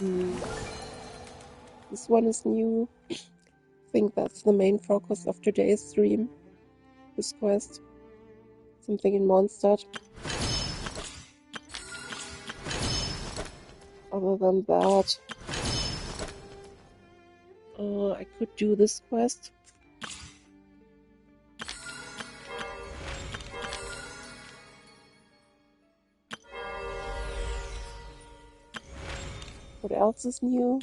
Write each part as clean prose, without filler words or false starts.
Hmm. This one is new. I think that's the main focus of today's stream. This quest. Something in Mondstadt. Other than that, I could do this quest. What else is new?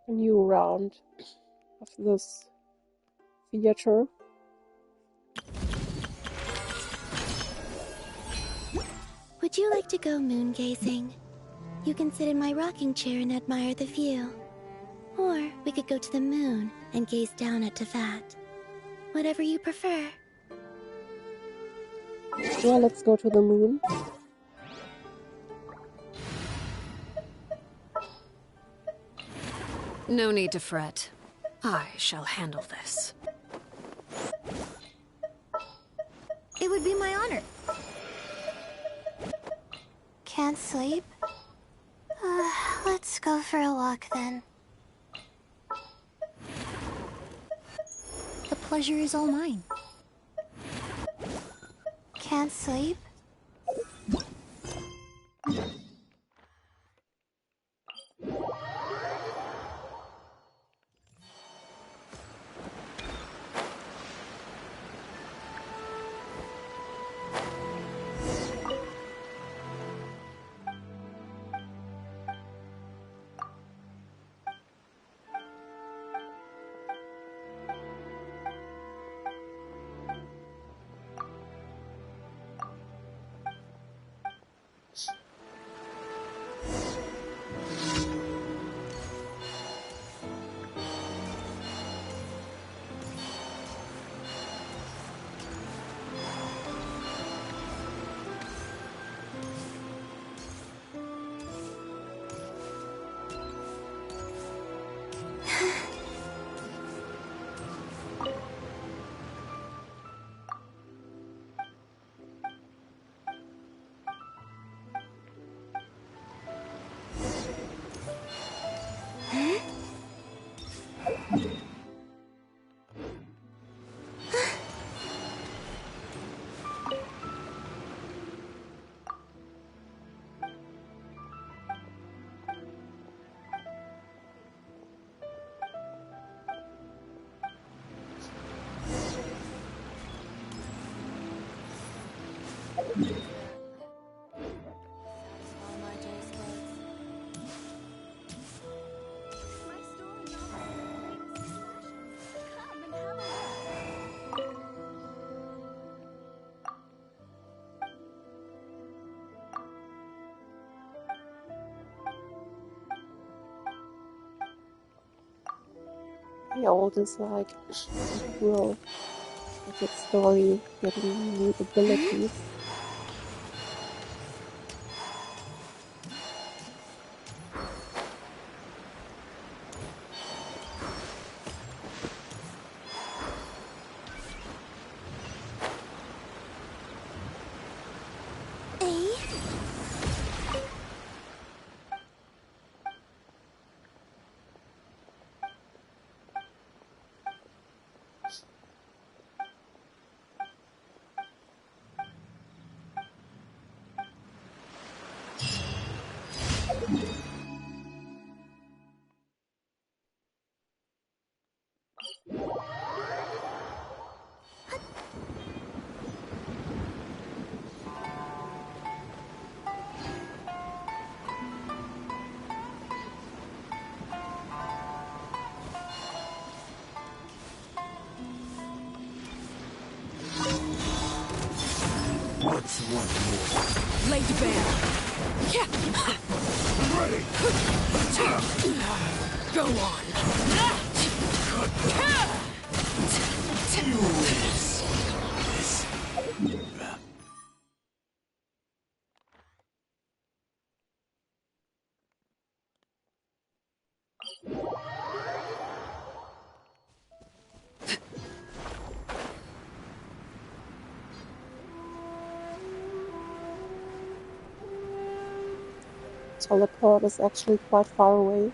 A new round of this theater. Would you like to go moon gazing? You can sit in my rocking chair and admire the view. Or we could go to the moon and gaze down at Tefat. Whatever you prefer. Yeah, let's go to the moon. No need to fret. I shall handle this. It would be my honor. Can't sleep? Let's go for a walk then. The pleasure is all mine. Can't sleep? The old is like, well, like its story, getting new abilities. What's one more? Laid bare. Ready! Go on. teleport is actually quite far away.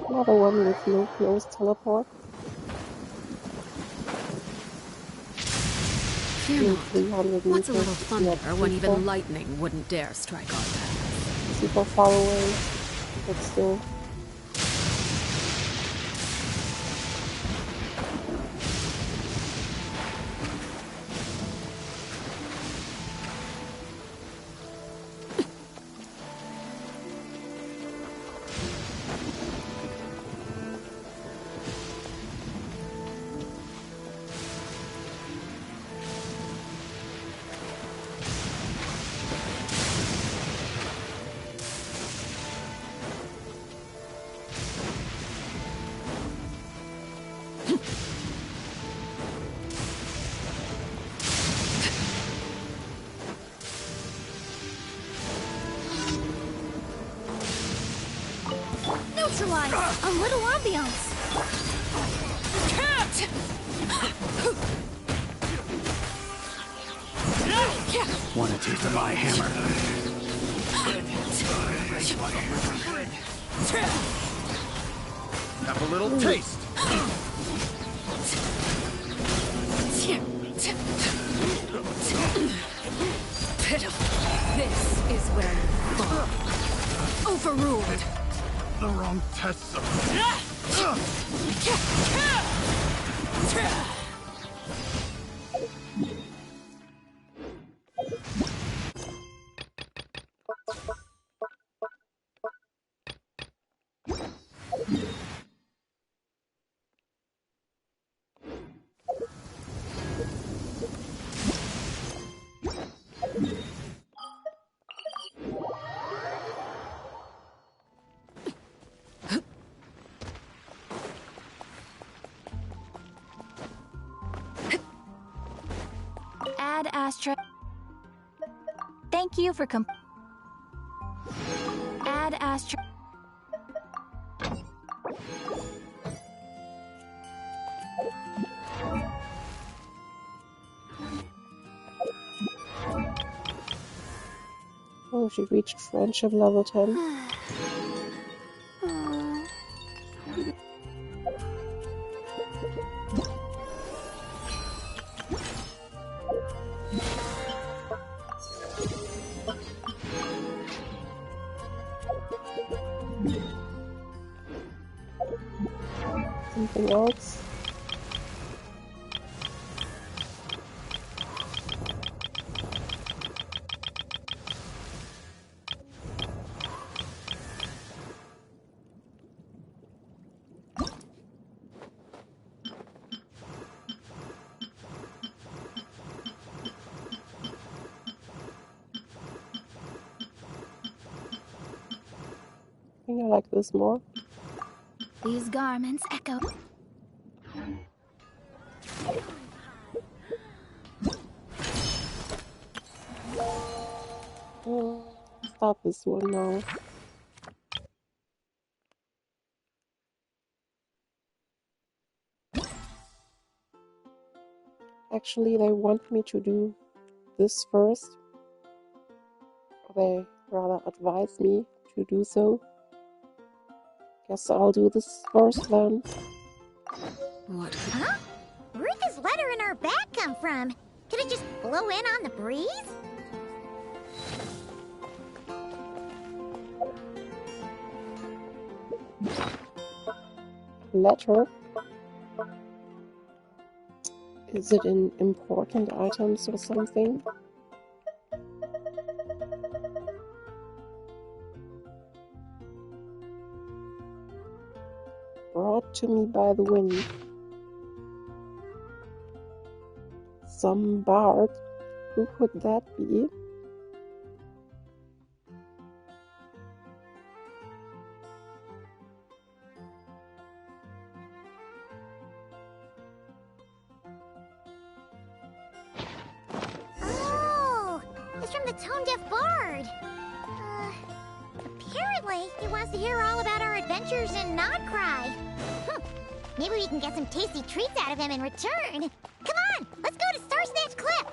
Another one with no close teleport. Fear not. 300 What's a little meters is thunder not when super, even lightning wouldn't dare strike our path? super far away, but still. Neutralize! A little ambiance! Want a taste of my hammer? Have a little taste. Pitiful. This is where you fall. Overruled. The wrong test. Add Astra. Thank you for Add Astra. Oh, she reached friendship level 10. Something else? I think I like this more. These garments echo. Start this one now. Actually, they want me to do this first. They rather advise me to do so. Guess I'll do this first then. What? Huh? Where'd this letter in our bag come from? Did it just blow in on the breeze? Letter? Is it in important items or something? Brought to me by the wind. Some bark. Who could that be? Oh, it's from the tone-deaf bard. Apparently, he wants to hear all about our adventures in Nodcry. Maybe we can get some tasty treats out of him in return. Come on, let's go to Star Snatch Cliff.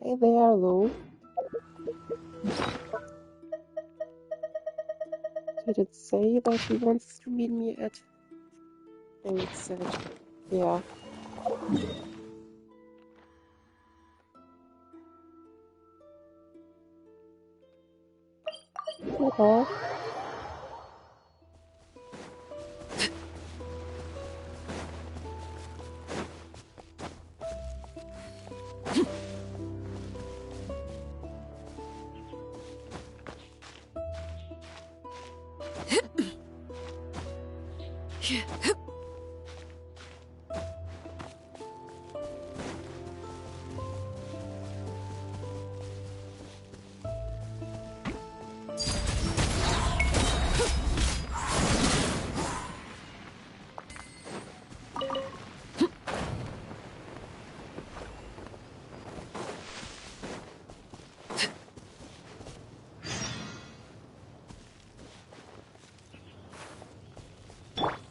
Hey there, though. Did it say that he wants to meet me at... Oh, it said... Yeah. Okay.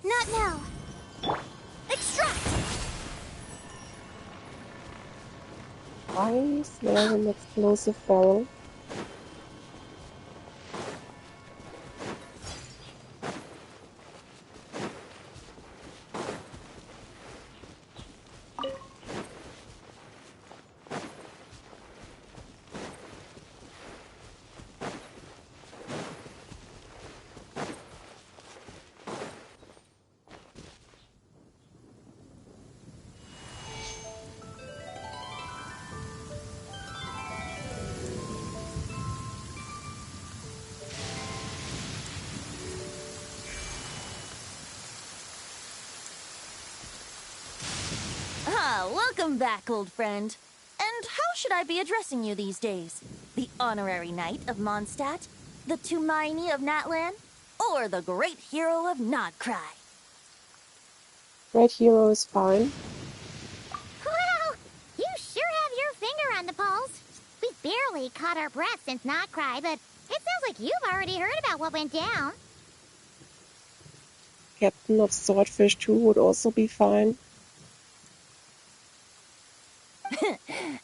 Not now. Extract! Why is there an explosive barrel? Welcome back, old friend. And how should I be addressing you these days? The honorary knight of Mondstadt? The Tumaini of Natlan? Or the great hero of Nodcry? Great hero is fine. Wow, you sure have your finger on the pulse. We've barely caught our breath since Nodcry, but it sounds like you've already heard about what went down. Captain of Swordfish 2 would also be fine.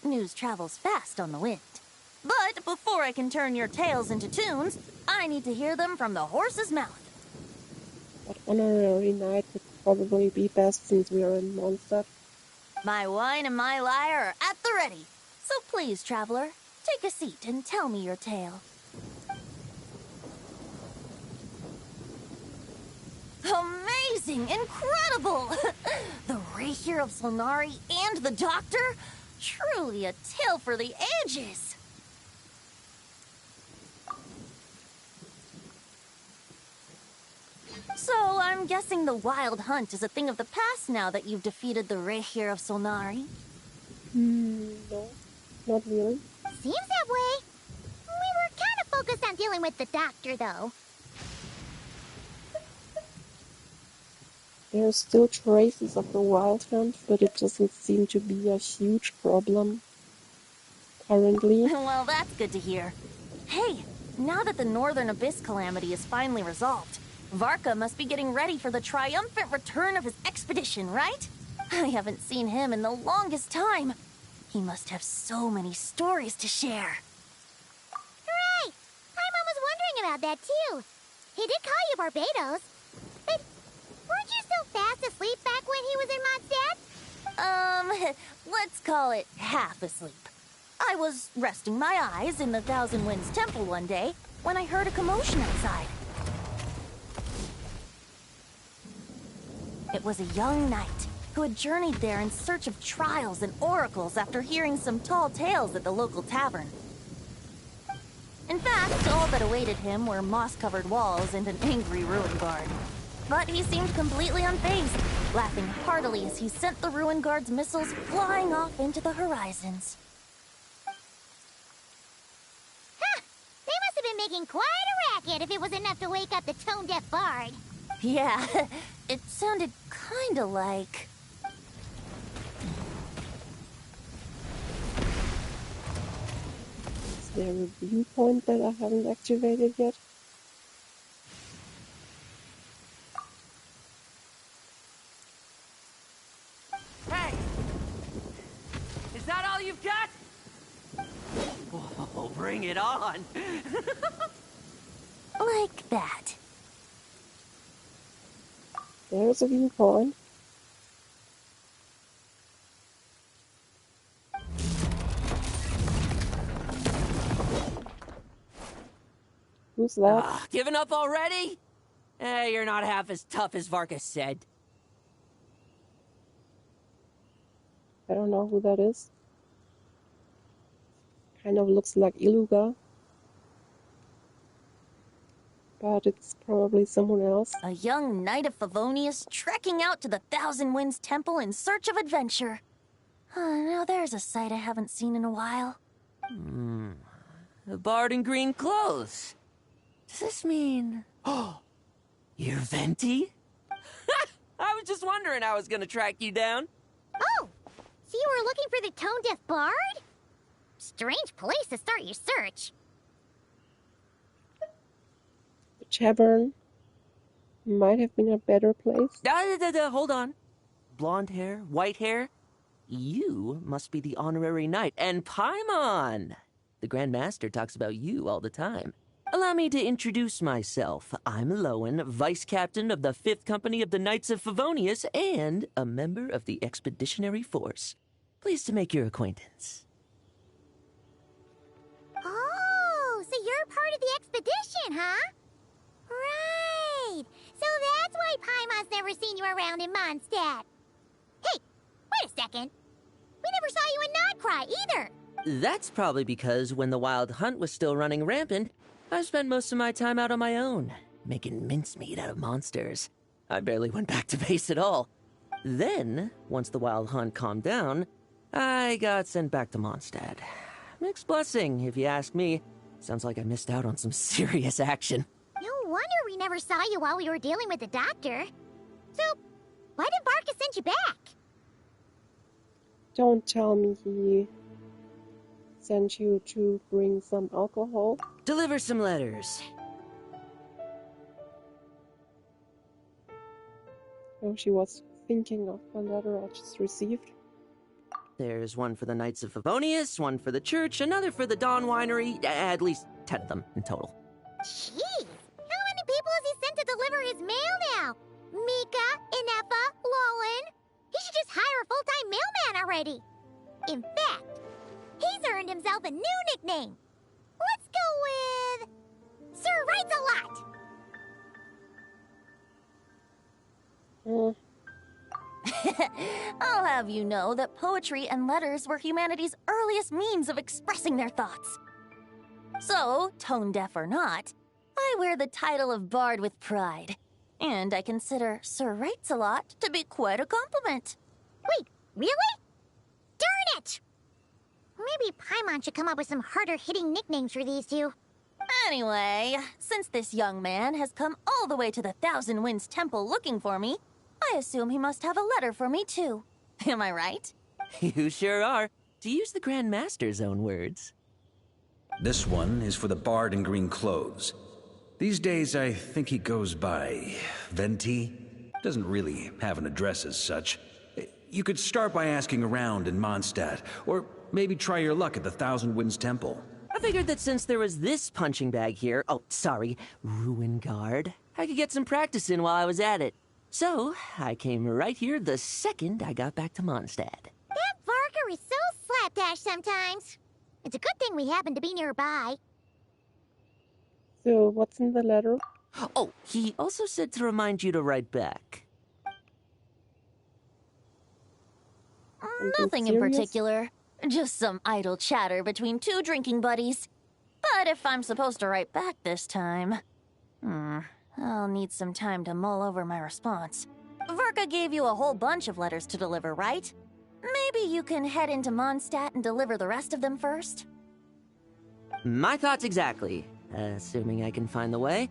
News travels fast on the wind. But before I can turn your tales into tunes, I need to hear them from the horse's mouth. But honorary knight would probably be best since we are in Mondstadt. My wine and my lyre are at the ready. So please, traveler, take a seat and tell me your tale. Amazing! Incredible! The Rapier of Solnari and the Doctor? Truly a tale for the ages! So, I'm guessing the wild hunt is a thing of the past now that you've defeated the Rapier of Solnari? No, not really. Seems that way. We were kind of focused on dealing with the Doctor, though. There are still traces of the wild hunt, but it doesn't seem to be a huge problem currently. Well, that's good to hear. Hey, now that the Northern Abyss calamity is finally resolved, Varka must be getting ready for the triumphant return of his expedition, right? I haven't seen him in the longest time. He must have so many stories to share. Hooray! I'm almost wondering about that too. He did call you Barbados. But weren't you so fast asleep back when he was in Mondstadt? Let's call it half asleep. I was resting my eyes in the Thousand Winds Temple one day when I heard a commotion outside. It was a young knight who had journeyed there in search of trials and oracles after hearing some tall tales at the local tavern. In fact, all that awaited him were moss-covered walls and an angry ruin guard. But he seemed completely unfazed, laughing heartily as he sent the ruin guard's missiles flying off into the horizons. Huh! They must have been making quite a racket if it was enough to wake up the tone-deaf bard. Yeah, it sounded kinda like... Is there a viewpoint that I haven't activated yet? Hey! Is that all you've got? Whoa, bring it on! like that. There's a viewpoint. Who's that? Giving up already? You're not half as tough as Varka said. I don't know who that is. Kind of looks like Iluga. But it's probably someone else. A young knight of Favonius trekking out to the Thousand Winds Temple in search of adventure. Now there's a sight I haven't seen in a while. The bard in green clothes. Does this mean... Oh, you're Venti? I was just wondering how I was gonna track you down. Oh! So you were looking for the tone-deaf bard? Strange place to start your search. The tavern might have been a better place. Hold on. Blonde hair, white hair. You must be the honorary knight. And Paimon! The Grand Master talks about you all the time. Allow me to introduce myself. I'm Lowen, Vice Captain of the 5th Company of the Knights of Favonius and a member of the Expeditionary Force. Pleased to make your acquaintance. Oh, so you're part of the expedition, huh? Right. So that's why Paimon's never seen you around in Mondstadt. Hey, wait a second. We never saw you in Nodcry either. That's probably because when the Wild Hunt was still running rampant, I spent most of my time out on my own, making mincemeat out of monsters. I barely went back to base at all. Then, once the Wild Hunt calmed down, I got sent back to Mondstadt. Mixed blessing, if you ask me. Sounds like I missed out on some serious action. No wonder we never saw you while we were dealing with the doctor. So, why did Barca send you back? Don't tell me he sent you to bring some alcohol. Deliver some letters. Oh, she was thinking of the letter I just received. There's one for the Knights of Favonius, one for the church, another for the Dawn Winery, at least 10 of them in total. Jeez, how many people has he sent to deliver his mail now? Mika, Inefa, Lowen. He should just hire a full-time mailman already. In fact, he's earned himself a new nickname. Let's go with... Sir Writes a Lot. I'll have you know that poetry and letters were humanity's earliest means of expressing their thoughts. So, tone-deaf or not, I wear the title of Bard with pride. And I consider Sir Writes a Lot to be quite a compliment. Wait, really? Darn it! Maybe Paimon should come up with some harder-hitting nicknames for these two. Anyway, since this young man has come all the way to the Thousand Winds Temple looking for me, I assume he must have a letter for me too. Am I right? You sure are, to use the Grand Master's own words. This one is for the bard in green clothes. These days, I think he goes by Venti. Doesn't really have an address as such. You could start by asking around in Mondstadt, or maybe try your luck at the Thousand Winds Temple. figured that since there was this punching bag here, oh, sorry, ruin guard, I could get some practice in while I was at it. So, I came right here the second I got back to Mondstadt. That Varker is so slapdash sometimes. It's a good thing we happen to be nearby. So, what's in the letter? Oh, he also said to remind you to write back. Nothing in particular. Just some idle chatter between two drinking buddies. But if I'm supposed to write back this time... I'll need some time to mull over my response. Verka gave you a whole bunch of letters to deliver, right? Maybe you can head into Mondstadt and deliver the rest of them first? My thoughts exactly. Assuming I can find the way.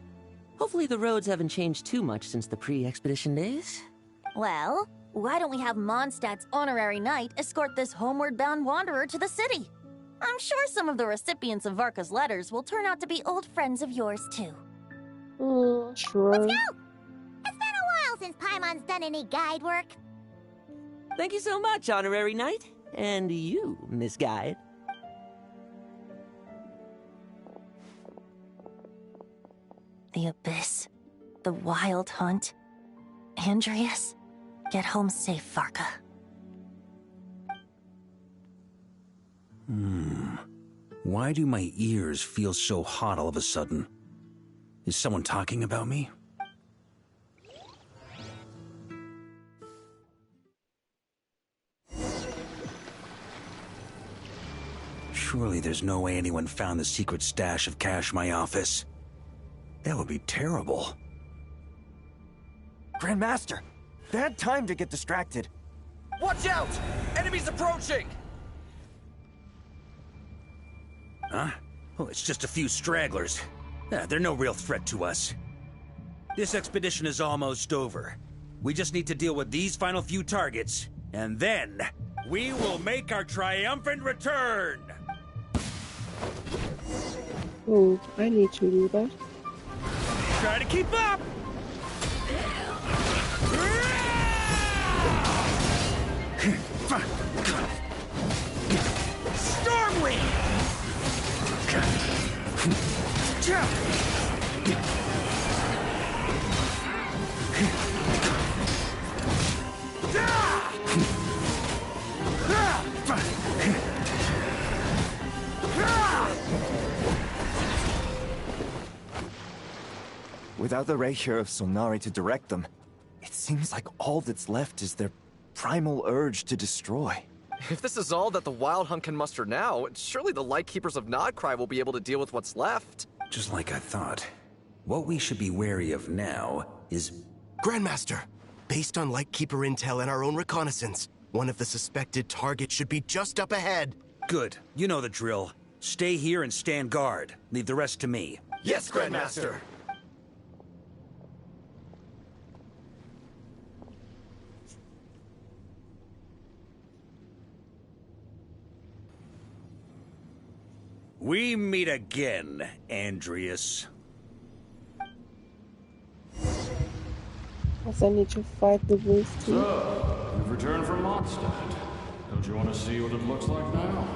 Hopefully the roads haven't changed too much since the pre-expedition days. Well, why don't we have Mondstadt's honorary knight escort this homeward-bound wanderer to the city? I'm sure some of the recipients of Varka's letters will turn out to be old friends of yours, too. Sure. Let's go! It's been a while since Paimon's done any guide work. Thank you so much, honorary knight. And you, Miss Guide. The Abyss. The Wild Hunt. Andreas. Get home safe, Varka. Why do my ears feel so hot all of a sudden? Is someone talking about me? Surely there's no way anyone found the secret stash of cash in my office. That would be terrible. Grandmaster, bad time to get distracted. Watch out! Enemies approaching! Huh? Oh, it's just a few stragglers. They're no real threat to us. This expedition is almost over. We just need to deal with these final few targets, and then we will make our triumphant return! Oh, I need to do that. Try to keep up! Stormwind! Without the Reikir of Solnari to direct them, it seems like all that's left is their primal urge to destroy. If this is all that the Wild Hunt can muster now, surely the Lightkeepers of Nodcry will be able to deal with what's left. Just like I thought. What we should be wary of now is... Grandmaster, based on Lightkeeper intel and our own reconnaissance, one of the suspected targets should be just up ahead. Good. You know the drill. Stay here and stand guard. Leave the rest to me. Yes, Grandmaster! We meet again, Andreas. Guess I need to fight the wolves too. So, you've returned from Mondstadt. Don't you want to see what it looks like now?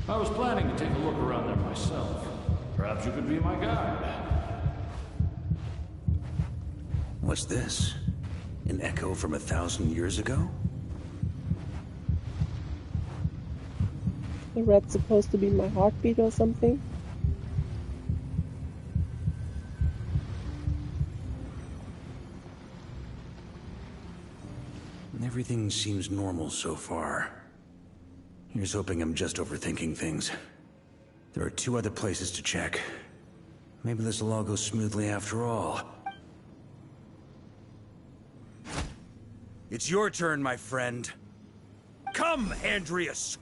I was planning to take a look around there myself. Perhaps you could be my guide. What's this? An echo from 1,000 years ago? The red's supposed to be my heartbeat or something? Everything seems normal so far. Here's hoping I'm just overthinking things. There are 2 other places to check. Maybe this will all go smoothly after all. It's your turn, my friend. Come, Andreas!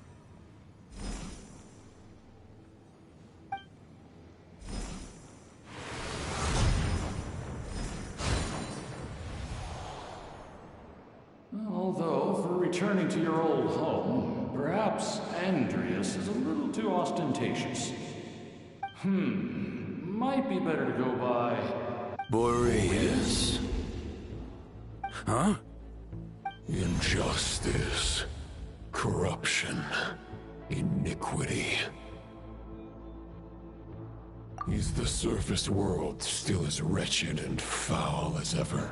Although, for returning to your old home, perhaps Andreas is a little too ostentatious. Might be better to go by... Boreas. Huh? Injustice. corruption, iniquity. Is the surface world still as wretched and foul as ever?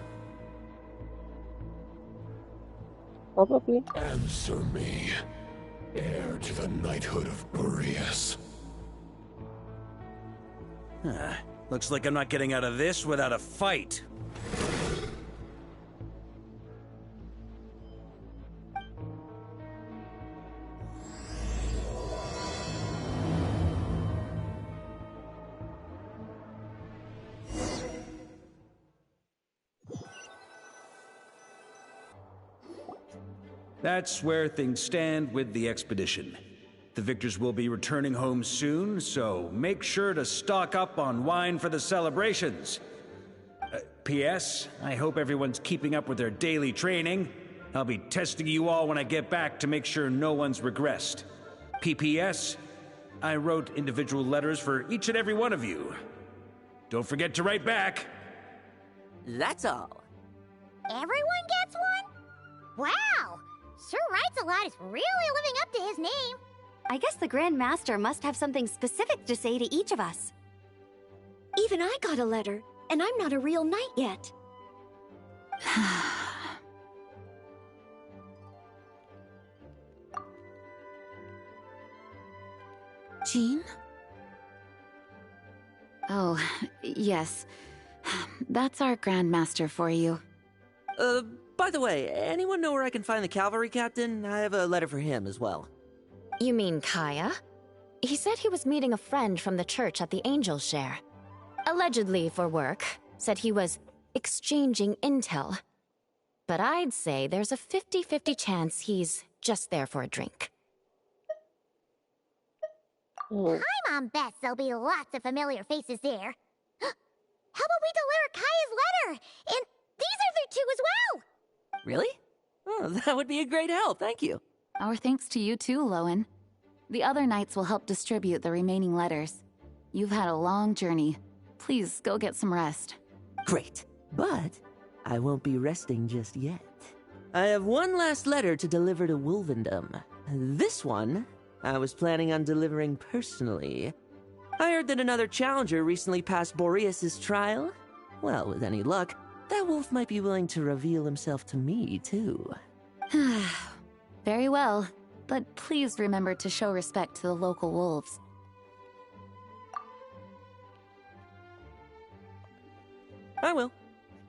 Probably. Answer me, heir to the knighthood of Boreas. Looks like I'm not getting out of this without a fight. That's where things stand with the expedition. The victors will be returning home soon, so make sure to stock up on wine for the celebrations. P.S. I hope everyone's keeping up with their daily training. I'll be testing you all when I get back to make sure no one's regressed. P.P.S. I wrote individual letters for each and every one of you. Don't forget to write back. That's all. Everyone gets one? Wow! Sir Writes a Lot is really living up to his name. I guess the Grand Master must have something specific to say to each of us. Even I got a letter, and I'm not a real knight yet. Jean? Oh, yes. That's our Grandmaster for you. By the way, anyone know where I can find the cavalry captain? I have a letter for him as well. You mean Kaya? He said he was meeting a friend from the church at the Angel Share. Allegedly for work. Said he was exchanging intel. But I'd say there's a 50-50 chance he's just there for a drink. Paimon bets there'll be lots of familiar faces there. How about we deliver Kaya's letter? And these are there too as well! Really? Oh, that would be a great help, thank you. Our thanks to you too, Lowen. The other knights will help distribute the remaining letters. You've had a long journey. Please go get some rest. Great, but I won't be resting just yet. I have one last letter to deliver to Wolvendom. This one, I was planning on delivering personally. I heard that another challenger recently passed Boreas' trial. Well, with any luck, that wolf might be willing to reveal himself to me, too. Very well, but please remember to show respect to the local wolves. I will.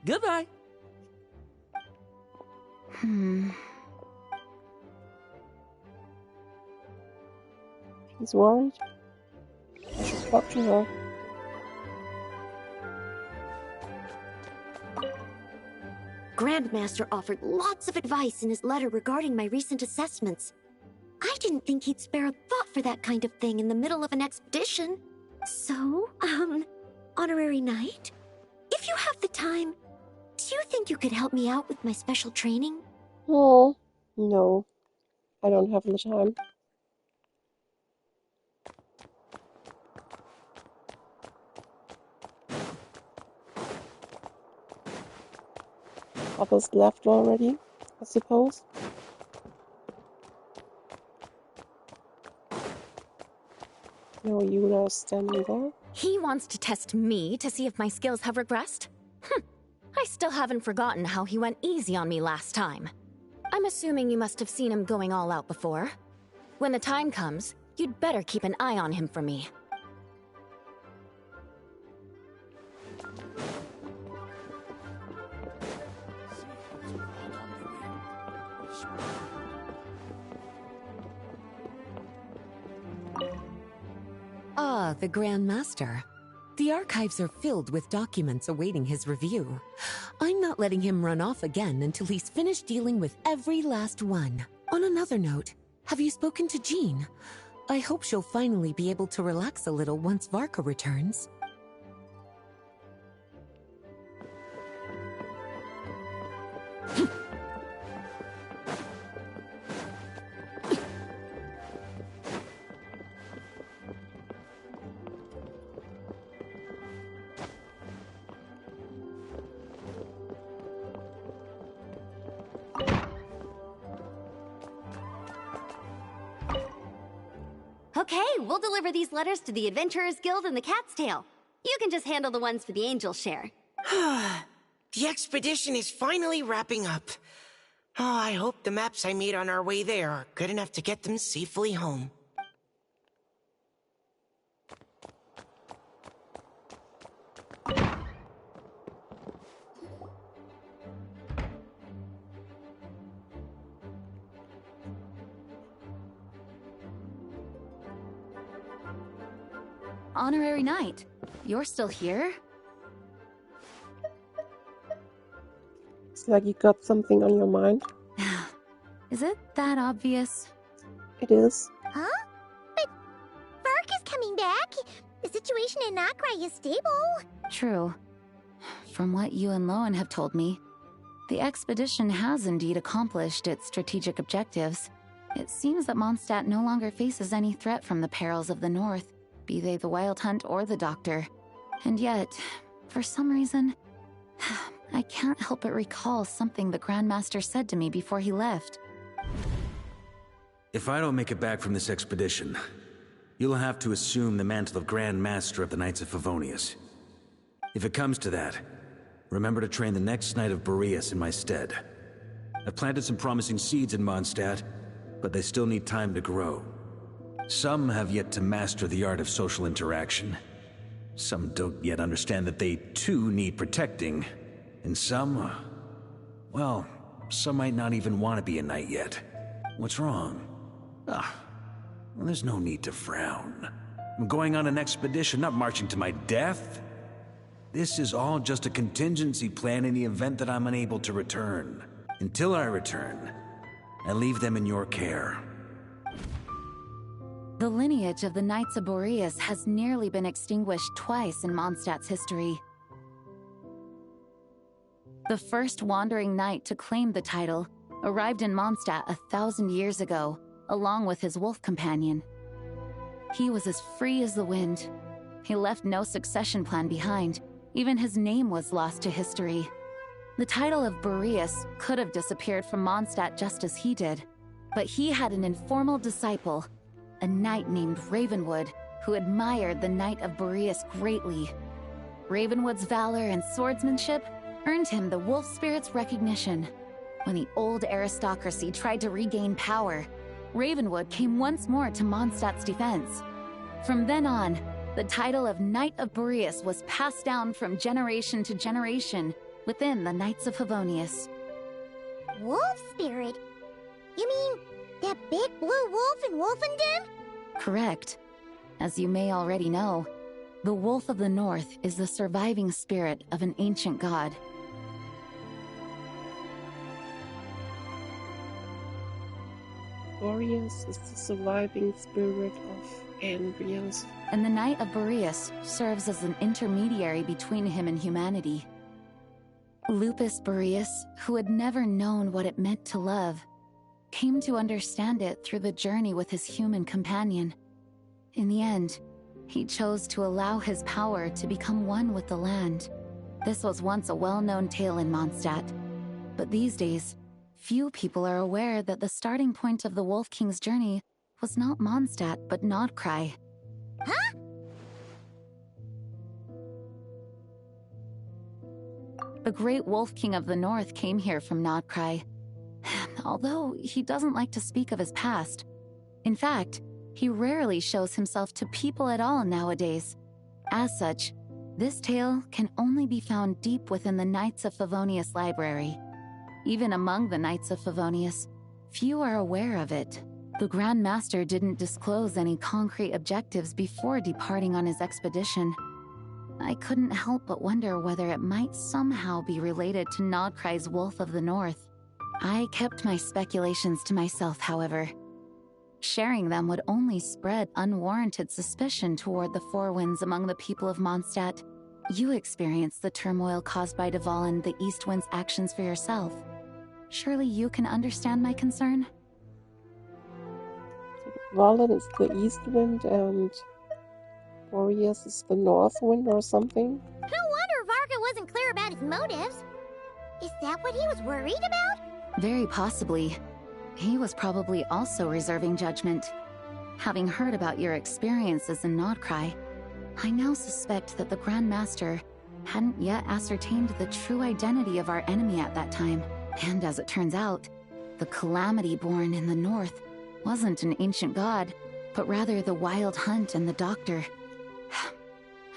Goodbye. He's worried. I should talk to her. Grandmaster offered lots of advice in his letter regarding my recent assessments. I didn't think he'd spare a thought for that kind of thing in the middle of an expedition. So, Honorary Knight, if you have the time, do you think you could help me out with my special training? Oh, no. I don't have the time. Others left already, I suppose. No, Yuna standing there. He wants to test me to see if my skills have regressed? I still haven't forgotten how he went easy on me last time. I'm assuming you must have seen him going all out before. When the time comes, you'd better keep an eye on him for me. Ah, the Grand Master. The archives are filled with documents awaiting his review. I'm not letting him run off again until he's finished dealing with every last one. On another note, have you spoken to Jean? I hope she'll finally be able to relax a little once Varka returns. Okay, we'll deliver these letters to the Adventurers Guild and the Cat's Tail. You can just handle the ones for the Angel share. The expedition is finally wrapping up. Oh, I hope the maps I made on our way there are good enough to get them safely home. Honorary Knight, you're still here? It's like you got something on your mind. Is it that obvious? It is. Huh? But Vark is coming back. The situation in Nokrai is stable. True. From what you and Lowen have told me, the expedition has indeed accomplished its strategic objectives. It seems that Mondstadt no longer faces any threat from the perils of the North, be they the Wild Hunt or the Doctor. And yet, for some reason, I can't help but recall something the Grandmaster said to me before he left. If I don't make it back from this expedition, you'll have to assume the mantle of Grand Master of the Knights of Favonius. If it comes to that, remember to train the next Knight of Boreas in my stead. I've planted some promising seeds in Mondstadt, but they still need time to grow. Some have yet to master the art of social interaction. Some don't yet understand that they too need protecting. And some, well, some might not even want to be a knight yet. What's wrong? Well, there's no need to frown. I'm going on an expedition, not marching to my death. This is all just a contingency plan in the event that I'm unable to return. Until I return, I leave them in your care. The lineage of the Knights of Boreas has nearly been extinguished twice in Mondstadt's history. The first wandering knight to claim the title arrived in Mondstadt 1,000 years ago, along with his wolf companion. He was as free as the wind. He left no succession plan behind. Even his name was lost to history. The title of Boreas could have disappeared from Mondstadt just as he did, but he had an informal disciple, a knight named Ravenwood, who admired the Knight of Boreas greatly. Ravenwood's valor and swordsmanship earned him the wolf spirit's recognition. When the old aristocracy tried to regain power, Ravenwood came once more to Mondstadt's defense. From then on, the title of Knight of Boreas was passed down from generation to generation within the Knights of Favonius. Wolf spirit? You mean that big blue wolf in Wolfenden? Correct. As you may already know, the Wolf of the North is the surviving spirit of an ancient god. Boreas is the surviving spirit of Andreas. And the Knight of Boreas serves as an intermediary between him and humanity. Lupus Boreas, who had never known what it meant to love, came to understand it through the journey with his human companion. In the end, he chose to allow his power to become one with the land. This was once a well-known tale in Mondstadt, but these days, few people are aware that the starting point of the Wolf King's journey was not Mondstadt, but Nodcry. Huh? The great Wolf King of the North came here from Nodcry, although he doesn't like to speak of his past. In fact, he rarely shows himself to people at all nowadays. As such, this tale can only be found deep within the Knights of Favonius library. Even among the Knights of Favonius, few are aware of it. The Grand Master didn't disclose any concrete objectives before departing on his expedition. I couldn't help but wonder whether it might somehow be related to Nodcry's Wolf of the North. I kept my speculations to myself, however. Sharing them would only spread unwarranted suspicion toward the Four Winds among the people of Mondstadt. You experienced the turmoil caused by Duvall and the East Wind's actions for yourself. Surely you can understand my concern? Valen is the east wind and Boreas is the north wind or something. No wonder Varga wasn't clear about his motives. Is that what he was worried about? Very possibly. He was probably also reserving judgment. Having heard about your experiences in Nodcry, I now suspect that the Grand Master hadn't yet ascertained the true identity of our enemy at that time. And as it turns out, the Calamity born in the north wasn't an ancient god, but rather the Wild Hunt and the Doctor.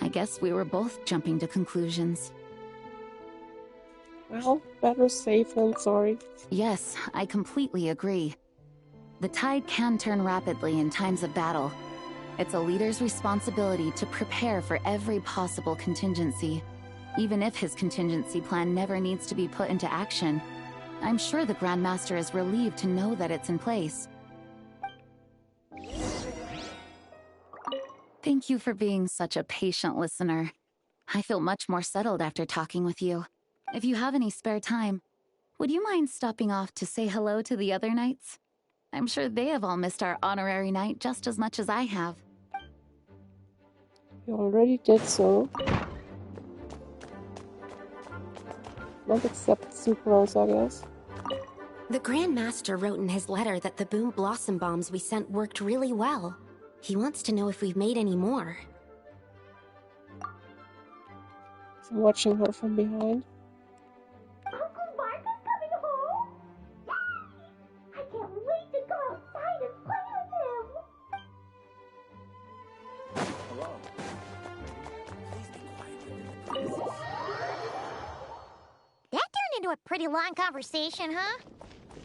I guess we were both jumping to conclusions. Well, better safe than sorry. Yes, I completely agree. The tide can turn rapidly in times of battle. It's a leader's responsibility to prepare for every possible contingency. Even if his contingency plan never needs to be put into action, I'm sure the Grand Master is relieved to know that it's in place. Thank you for being such a patient listener. I feel much more settled after talking with you. If you have any spare time, would you mind stopping off to say hello to the other knights? I'm sure they have all missed our honorary knight just as much as I have. You already did so. Not except Sucrose, I guess. The Grand Master wrote in his letter that the Boom Blossom bombs we sent worked really well. He wants to know if we've made any more. I'm watching her from behind. Uncle Mark is coming home! Yay! I can't wait to go outside and play with him! Hello. Please be quiet. That turned into a pretty long conversation, huh?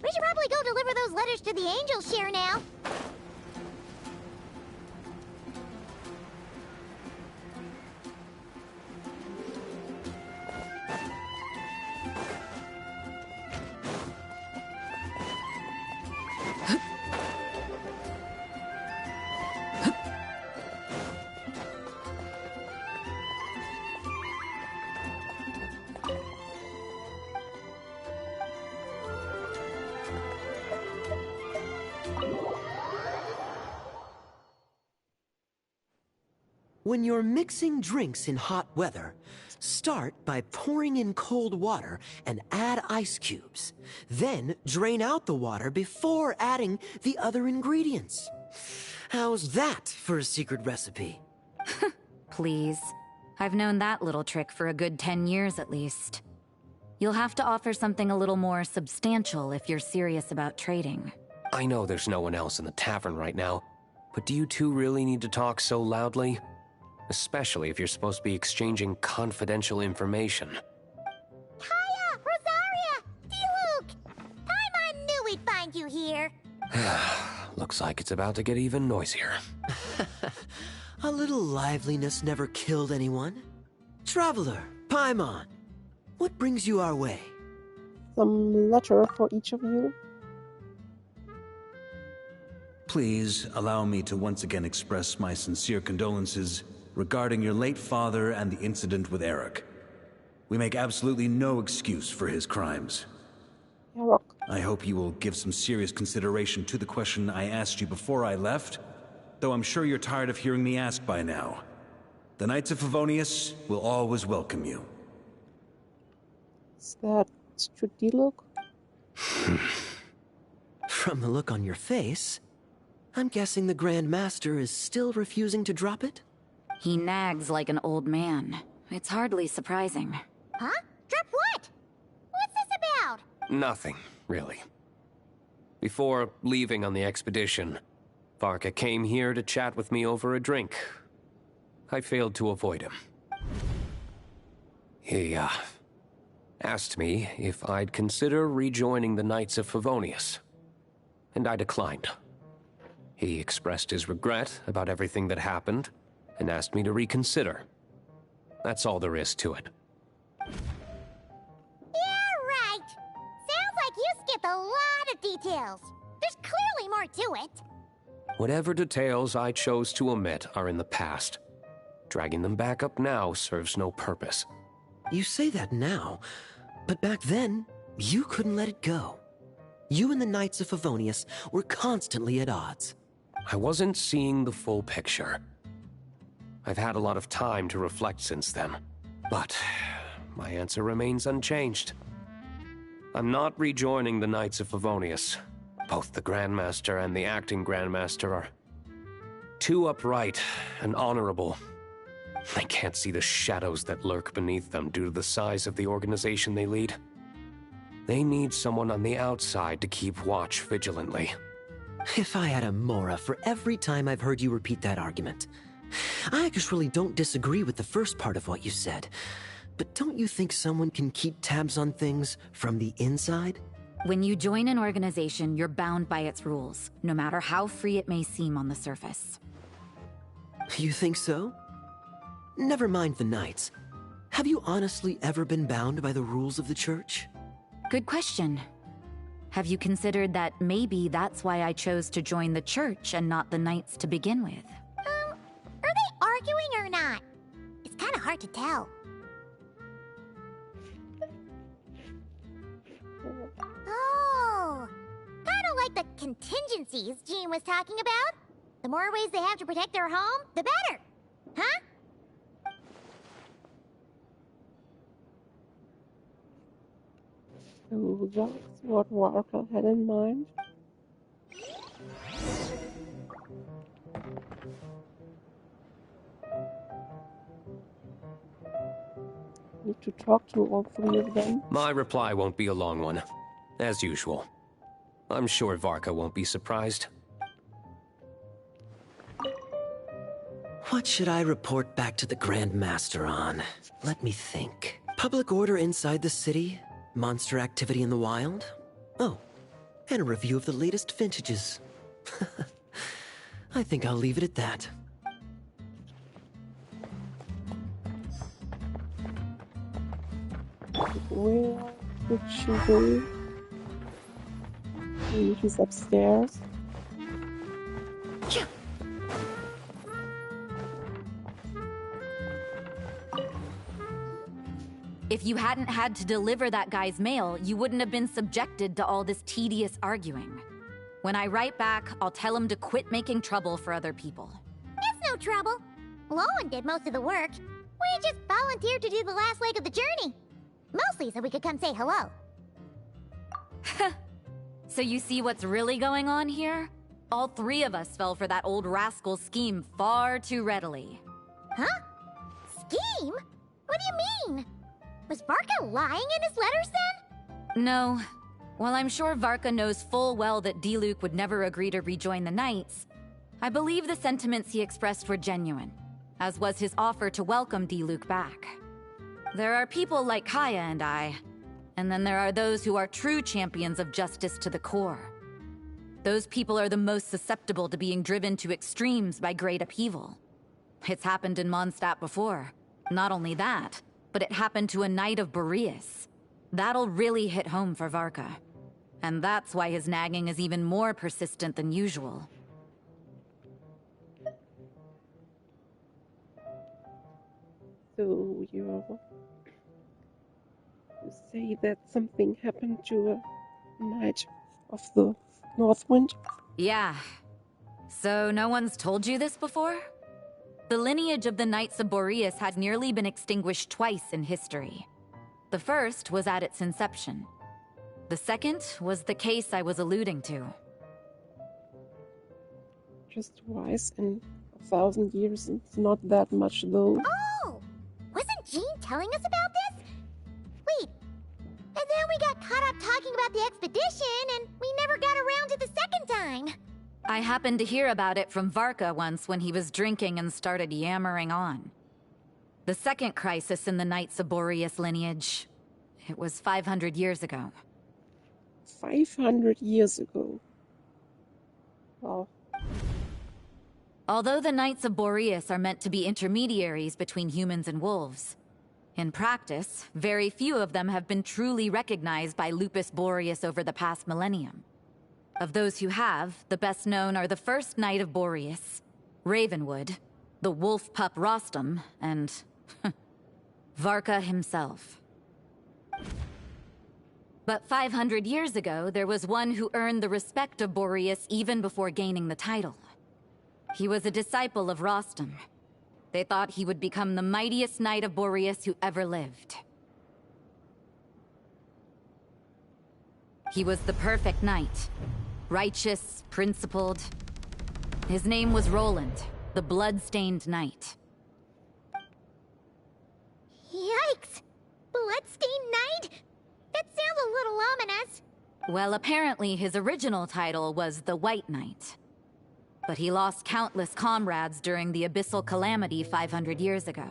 We should probably go deliver those letters to the angel share now. When you're mixing drinks in hot weather, start by pouring in cold water and add ice cubes. Then drain out the water before adding the other ingredients. How's that for a secret recipe? Please. I've known that little trick for a good 10 years at least. You'll have to offer something a little more substantial if you're serious about trading. I know there's no one else in the tavern right now, but do you two really need to talk so loudly? Especially if you're supposed to be exchanging confidential information. Kaya! Rosaria! D-Luke! Paimon knew we'd find you here! Looks like it's about to get even noisier. A little liveliness never killed anyone. Traveler, Paimon, what brings you our way? Some letter for each of you. Please allow me to once again express my sincere condolences regarding your late father and the incident with Eric. We make absolutely no excuse for his crimes. I hope you will give some serious consideration to the question I asked you before I left, though I'm sure you're tired of hearing me ask by now. The Knights of Favonius will always welcome you. Is that to D-Luke? From the look on your face, I'm guessing the Grand Master is still refusing to drop it? He nags like an old man. It's hardly surprising. Huh? Drop what? What's this about? Nothing, really. Before leaving on the expedition, Varka came here to chat with me over a drink. I failed to avoid him. He, asked me if I'd consider rejoining the Knights of Favonius, and I declined. He expressed his regret about everything that happened, and asked me to reconsider. That's all there is to it. Yeah, right. Sounds like you skipped a lot of details. There's clearly more to it. Whatever details I chose to omit are in the past. Dragging them back up now serves no purpose. You say that now, but back then, you couldn't let it go. You and the Knights of Favonius were constantly at odds. I wasn't seeing the full picture. I've had a lot of time to reflect since then, but my answer remains unchanged. I'm not rejoining the Knights of Favonius. Both the Grandmaster and the acting Grandmaster are too upright and honorable. I can't see the shadows that lurk beneath them due to the size of the organization they lead. They need someone on the outside to keep watch vigilantly. If I had a Mora for every time I've heard you repeat that argument. I actually don't disagree with the first part of what you said. But don't you think someone can keep tabs on things from the inside? When you join an organization, you're bound by its rules, no matter how free it may seem on the surface. You think so? Never mind the Knights. Have you honestly ever been bound by the rules of the Church? Good question. Have you considered that maybe that's why I chose to join the Church and not the Knights to begin with? Are they arguing or not? It's kind of hard to tell. Oh, kind of like the contingencies Jean was talking about. The more ways they have to protect their home, the better. Huh? So that's what Walker had in mind. Need to talk to all three of them. My reply won't be a long one, as usual. I'm sure Varka won't be surprised. What should I report back to the Grand Master on? Let me think. Public order inside the city? Monster activity in the wild? Oh, and a review of the latest vintages. I think I'll leave it at that. Where did she go? Maybe she's upstairs. If you hadn't had to deliver that guy's mail, you wouldn't have been subjected to all this tedious arguing. When I write back, I'll tell him to quit making trouble for other people. It's no trouble. Lowen did most of the work. We just volunteered to do the last leg of the journey. Mostly so we could come say hello. So you see what's really going on here? All three of us fell for that old rascal's scheme far too readily. Huh? Scheme? What do you mean? Was Varka lying in his letters then? No. While I'm sure Varka knows full well that Diluc would never agree to rejoin the Knights, I believe the sentiments he expressed were genuine, as was his offer to welcome Diluc back. There are people like Kaya and I, and then there are those who are true champions of justice to the core. Those people are the most susceptible to being driven to extremes by great upheaval. It's happened in Mondstadt before. Not only that, but it happened to a Knight of Boreas. That'll really hit home for Varka. And that's why his nagging is even more persistent than usual. So you say that something happened to a Knight of the Northwind? Yeah. So no one's told you this before? The lineage of the Knights of Boreas had nearly been extinguished twice in history. The first was at its inception. The second was the case I was alluding to. Just twice in 1,000 years, it's not that much though. Oh! Wasn't Jean telling us about this? Wait, and then we got caught up talking about the expedition, and we never got around to the second time. I happened to hear about it from Varka once when he was drinking and started yammering on. The second crisis in the Knights of Boreas lineage. It was 500 years ago. 500 years ago. Wow. Although the Knights of Boreas are meant to be intermediaries between humans and wolves, in practice, very few of them have been truly recognized by Lupus Boreas over the past millennium. Of those who have, the best known are the first Knight of Boreas, Ravenwood, the wolf pup Rostam, and Varka himself. But 500 years ago, there was one who earned the respect of Boreas even before gaining the title. He was a disciple of Rostam. They thought he would become the mightiest Knight of Boreas who ever lived. He was the perfect knight. Righteous, principled. His name was Roland, the Bloodstained Knight. Yikes! Bloodstained Knight? That sounds a little ominous. Well, apparently his original title was the White Knight. But he lost countless comrades during the Abyssal Calamity 500 years ago,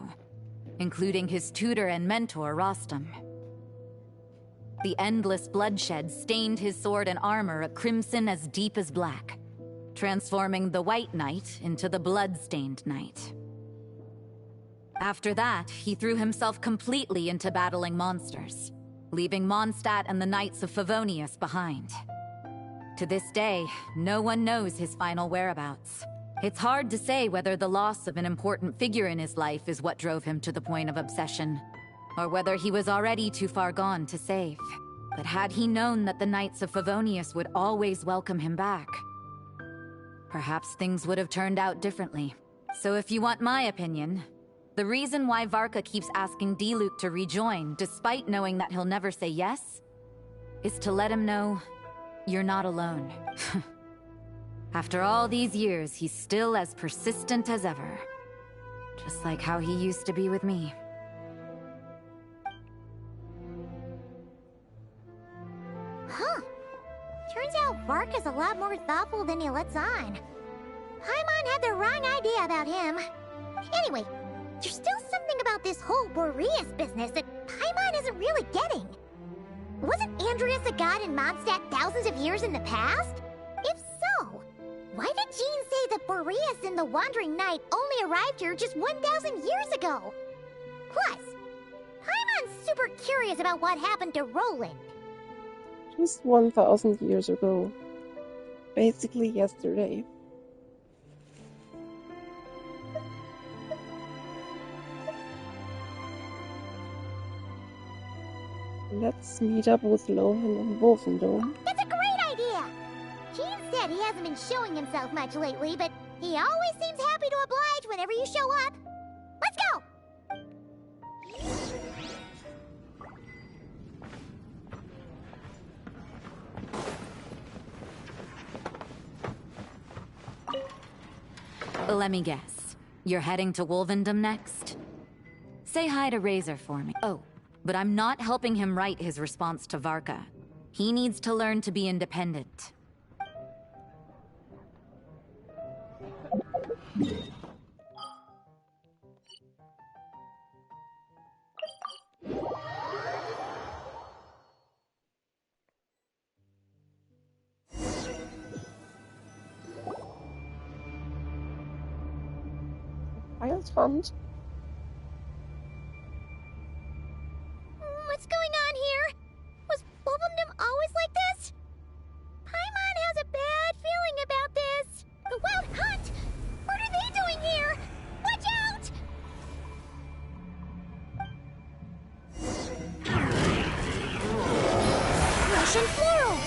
including his tutor and mentor, Rostam. The endless bloodshed stained his sword and armor a crimson as deep as black, transforming the White Knight into the Bloodstained Knight. After that, he threw himself completely into battling monsters, leaving Mondstadt and the Knights of Favonius behind. To this day, no one knows his final whereabouts. It's hard to say whether the loss of an important figure in his life is what drove him to the point of obsession, or whether he was already too far gone to save. But had he known that the Knights of Favonius would always welcome him back, perhaps things would have turned out differently. So if you want my opinion, the reason why Varka keeps asking Diluc to rejoin, despite knowing that he'll never say yes, is to let him know you're not alone. After all these years, he's still as persistent as ever. Just like how he used to be with me. Huh. Turns out Varka's a lot more thoughtful than he lets on. Paimon had the wrong idea about him. Anyway, there's still something about this whole Boreas business that Paimon isn't really getting. Wasn't Andreas a god in Mondstadt thousands of years in the past? If so, why did Jean say that Boreas and the Wandering Knight only arrived here just 1,000 years ago? Plus, Paimon's super curious about what happened to Roland. Just 1,000 years ago. Basically yesterday. Let's meet up with Lohan in Wolfendome. That's a great idea! Jean said he hasn't been showing himself much lately, but he always seems happy to oblige whenever you show up. Let's go! Let me guess. You're heading to Wolvendom next? Say hi to Razor for me. Oh, but I'm not helping him write his response to Varka. He needs to learn to be independent. Wild Hunt? What's going on here? Was Wolfendom always like this? Paimon has a bad feeling about this. The Wild Hunt? What are they doing here? Watch out! Russian floral!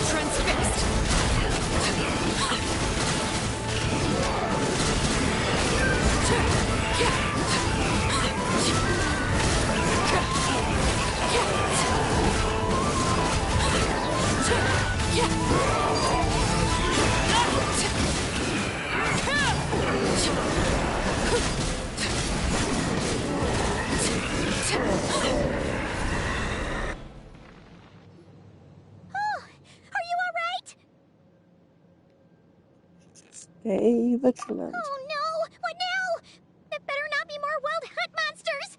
Transfixed! Stay vigilant. Oh no! What now? There better not be more Wild Hunt monsters!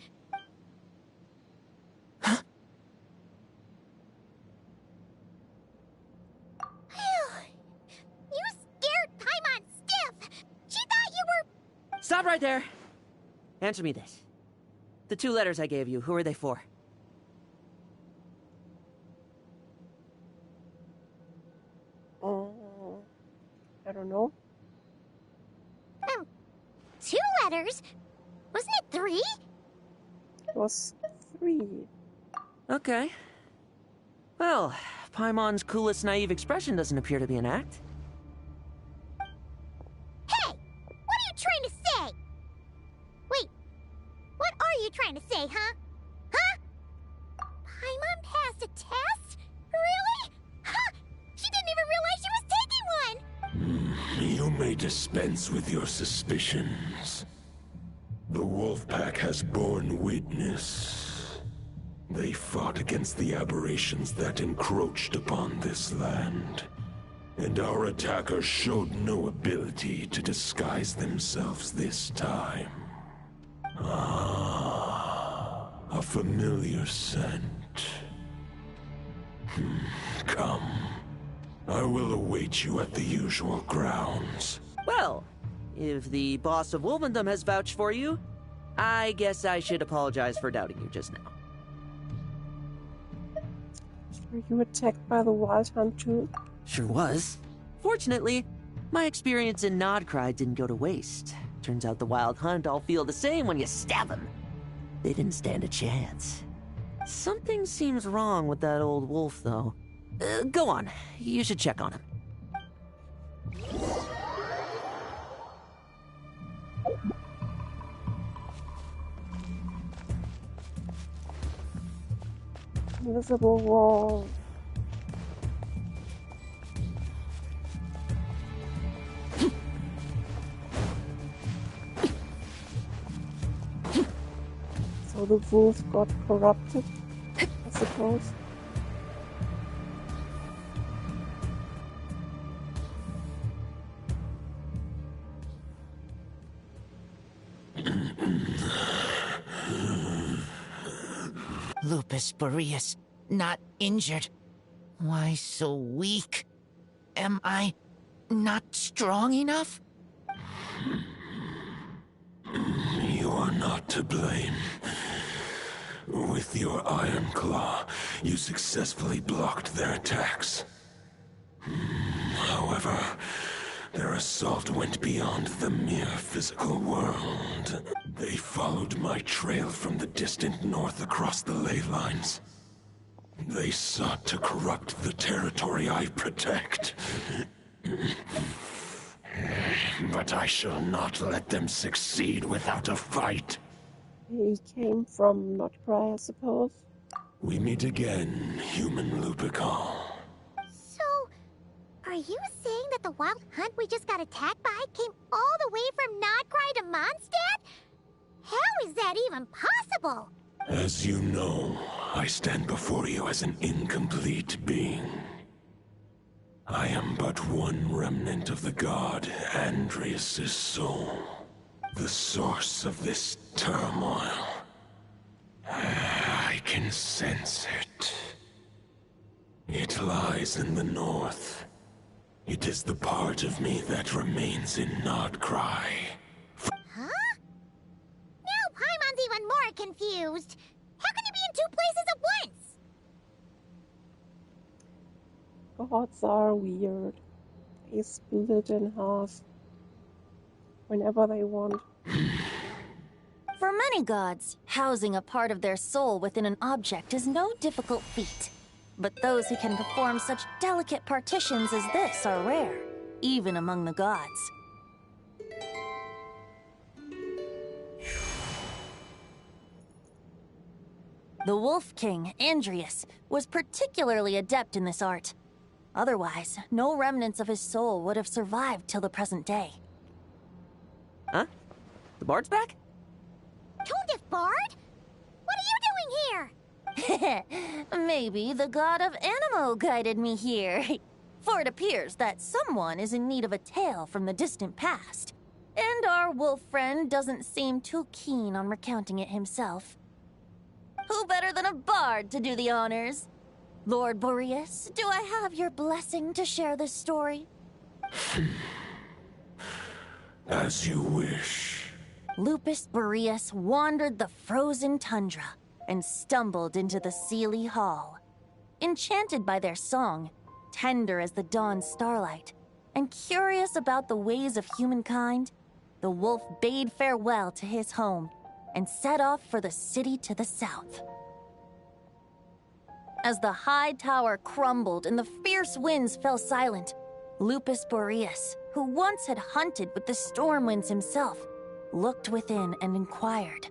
You scared Paimon stiff! She thought you were... Stop right there! Answer me this. The 2 letters I gave you, who are they for? I don't know. 2 letters? Wasn't it 3? It was 3. Okay. Well, Paimon's coolest naive expression doesn't appear to be an act. Hey! What are you trying to say? Wait, what are you trying to say, huh? Huh? Paimon passed a test? Really? Ha! may dispense with your suspicions. The Wolfpack has borne witness. They fought against the aberrations that encroached upon this land. And our attackers showed no ability to disguise themselves this time. Ah, a familiar scent. Come. I will await you at the usual grounds. Well, if the boss of Wolvendom has vouched for you, I guess I should apologize for doubting you just now. Were you attacked by the Wild Hunt too? Sure was. Fortunately, my experience in Nodcry didn't go to waste. Turns out the Wild Hunt all feel the same when you stab them. They didn't stand a chance. Something seems wrong with that old wolf, though. Go on. You should check on him. Invisible wall. So the wolf got corrupted, I suppose. Lupus Boreas, not injured. Why so weak? Am I not strong enough? You are not to blame. With your Iron Claw, you successfully blocked their attacks. However, their assault went beyond the mere physical world. They followed my trail from the distant north across the ley lines. They sought to corrupt the territory I protect. But I shall not let them succeed without a fight. He came from Notcry, I suppose. We meet again, human Lupical. So, are you saying that the Wild Hunt we just got attacked by came all the way from Nodcry to Mondstadt? How is that even possible? As you know, I stand before you as an incomplete being. I am but one remnant of the god Andrias' soul, the source of this turmoil. I can sense it. It lies in the north. It is the part of me that remains in Nodcry. Huh? Now Paimon's even more confused. How can you be in two places at once? Gods are weird. They split in half whenever they want. For many gods, housing a part of their soul within an object is no difficult feat. But those who can perform such delicate partitions as this are rare, even among the gods. The Wolf King, Andrias, was particularly adept in this art. Otherwise, no remnants of his soul would have survived till the present day. Huh? The bard's back? Toondiff Bard? What are you doing here? Maybe the god of Animo guided me here. For it appears that someone is in need of a tale from the distant past. And our wolf friend doesn't seem too keen on recounting it himself. Who better than a bard to do the honors? Lord Boreas, do I have your blessing to share this story? As you wish. Lupus Boreas wandered the frozen tundra and stumbled into the Seelie Hall. Enchanted by their song, tender as the dawn starlight, and curious about the ways of humankind, the wolf bade farewell to his home and set off for the city to the south. As the high tower crumbled and the fierce winds fell silent, Lupus Boreas, who once had hunted with the storm winds himself, looked within and inquired,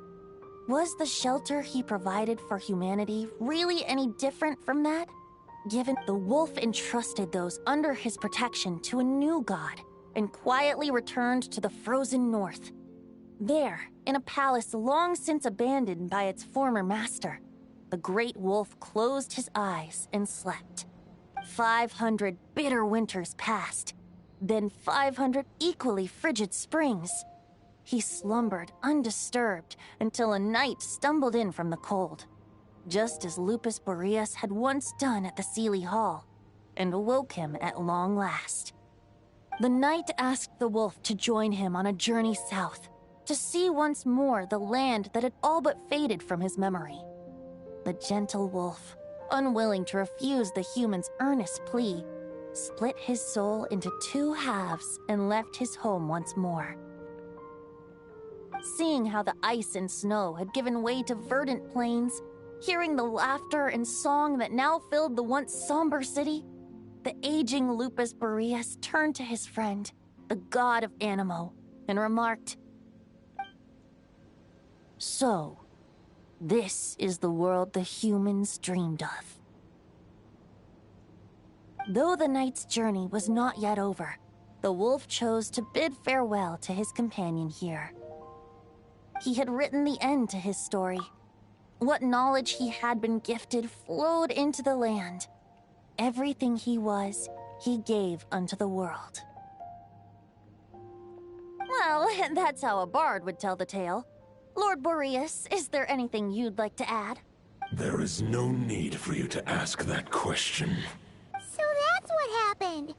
was the shelter he provided for humanity really any different from that? Given the wolf entrusted those under his protection to a new god and quietly returned to the frozen north. There, in a palace long since abandoned by its former master, the great wolf closed his eyes and slept. 500 bitter winters passed, then 500 equally frigid springs. He slumbered undisturbed until a knight stumbled in from the cold, just as Lupus Boreas had once done at the Seelie Hall, and awoke him at long last. The knight asked the wolf to join him on a journey south, to see once more the land that had all but faded from his memory. The gentle wolf, unwilling to refuse the human's earnest plea, split his soul into two halves and left his home once more. Seeing how the ice and snow had given way to verdant plains, hearing the laughter and song that now filled the once somber city, the aging Lupus Boreas turned to his friend, the god of Animo, and remarked, "So, this is the world the humans dreamed of." Though the knight's journey was not yet over, the wolf chose to bid farewell to his companion here. He had written the end to his story. What knowledge he had been gifted flowed into the land. Everything he was, he gave unto the world. Well, that's how a bard would tell the tale. Lord Boreas, is there anything you'd like to add? There is no need for you to ask that question. So that's what happened.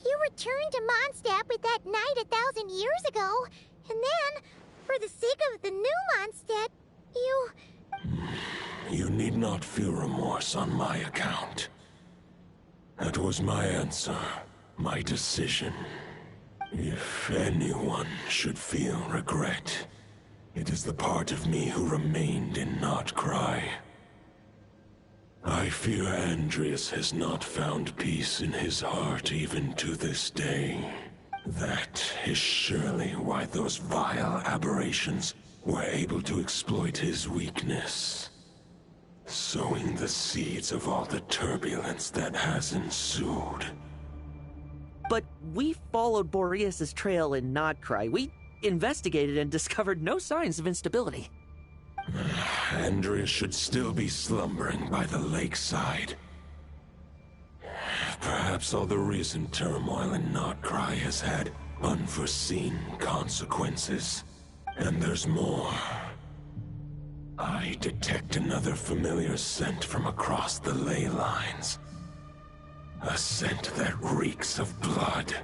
You returned to Mondstadt with that knight 1,000 years ago, and then, for the sake of the new Mondstadt, you... You need not feel remorse on my account. That was my answer, my decision. If anyone should feel regret, it is the part of me who remained in Notcry. I fear Andrias has not found peace in his heart even to this day. That is surely why those vile aberrations were able to exploit his weakness, sowing the seeds of all the turbulence that has ensued. But we followed Boreas' trail in Nodcry. We investigated and discovered no signs of instability. Andrias should still be slumbering by the lakeside. Perhaps all the recent turmoil in Notcry has had unforeseen consequences. And there's more. I detect another familiar scent from across the ley lines. A scent that reeks of blood.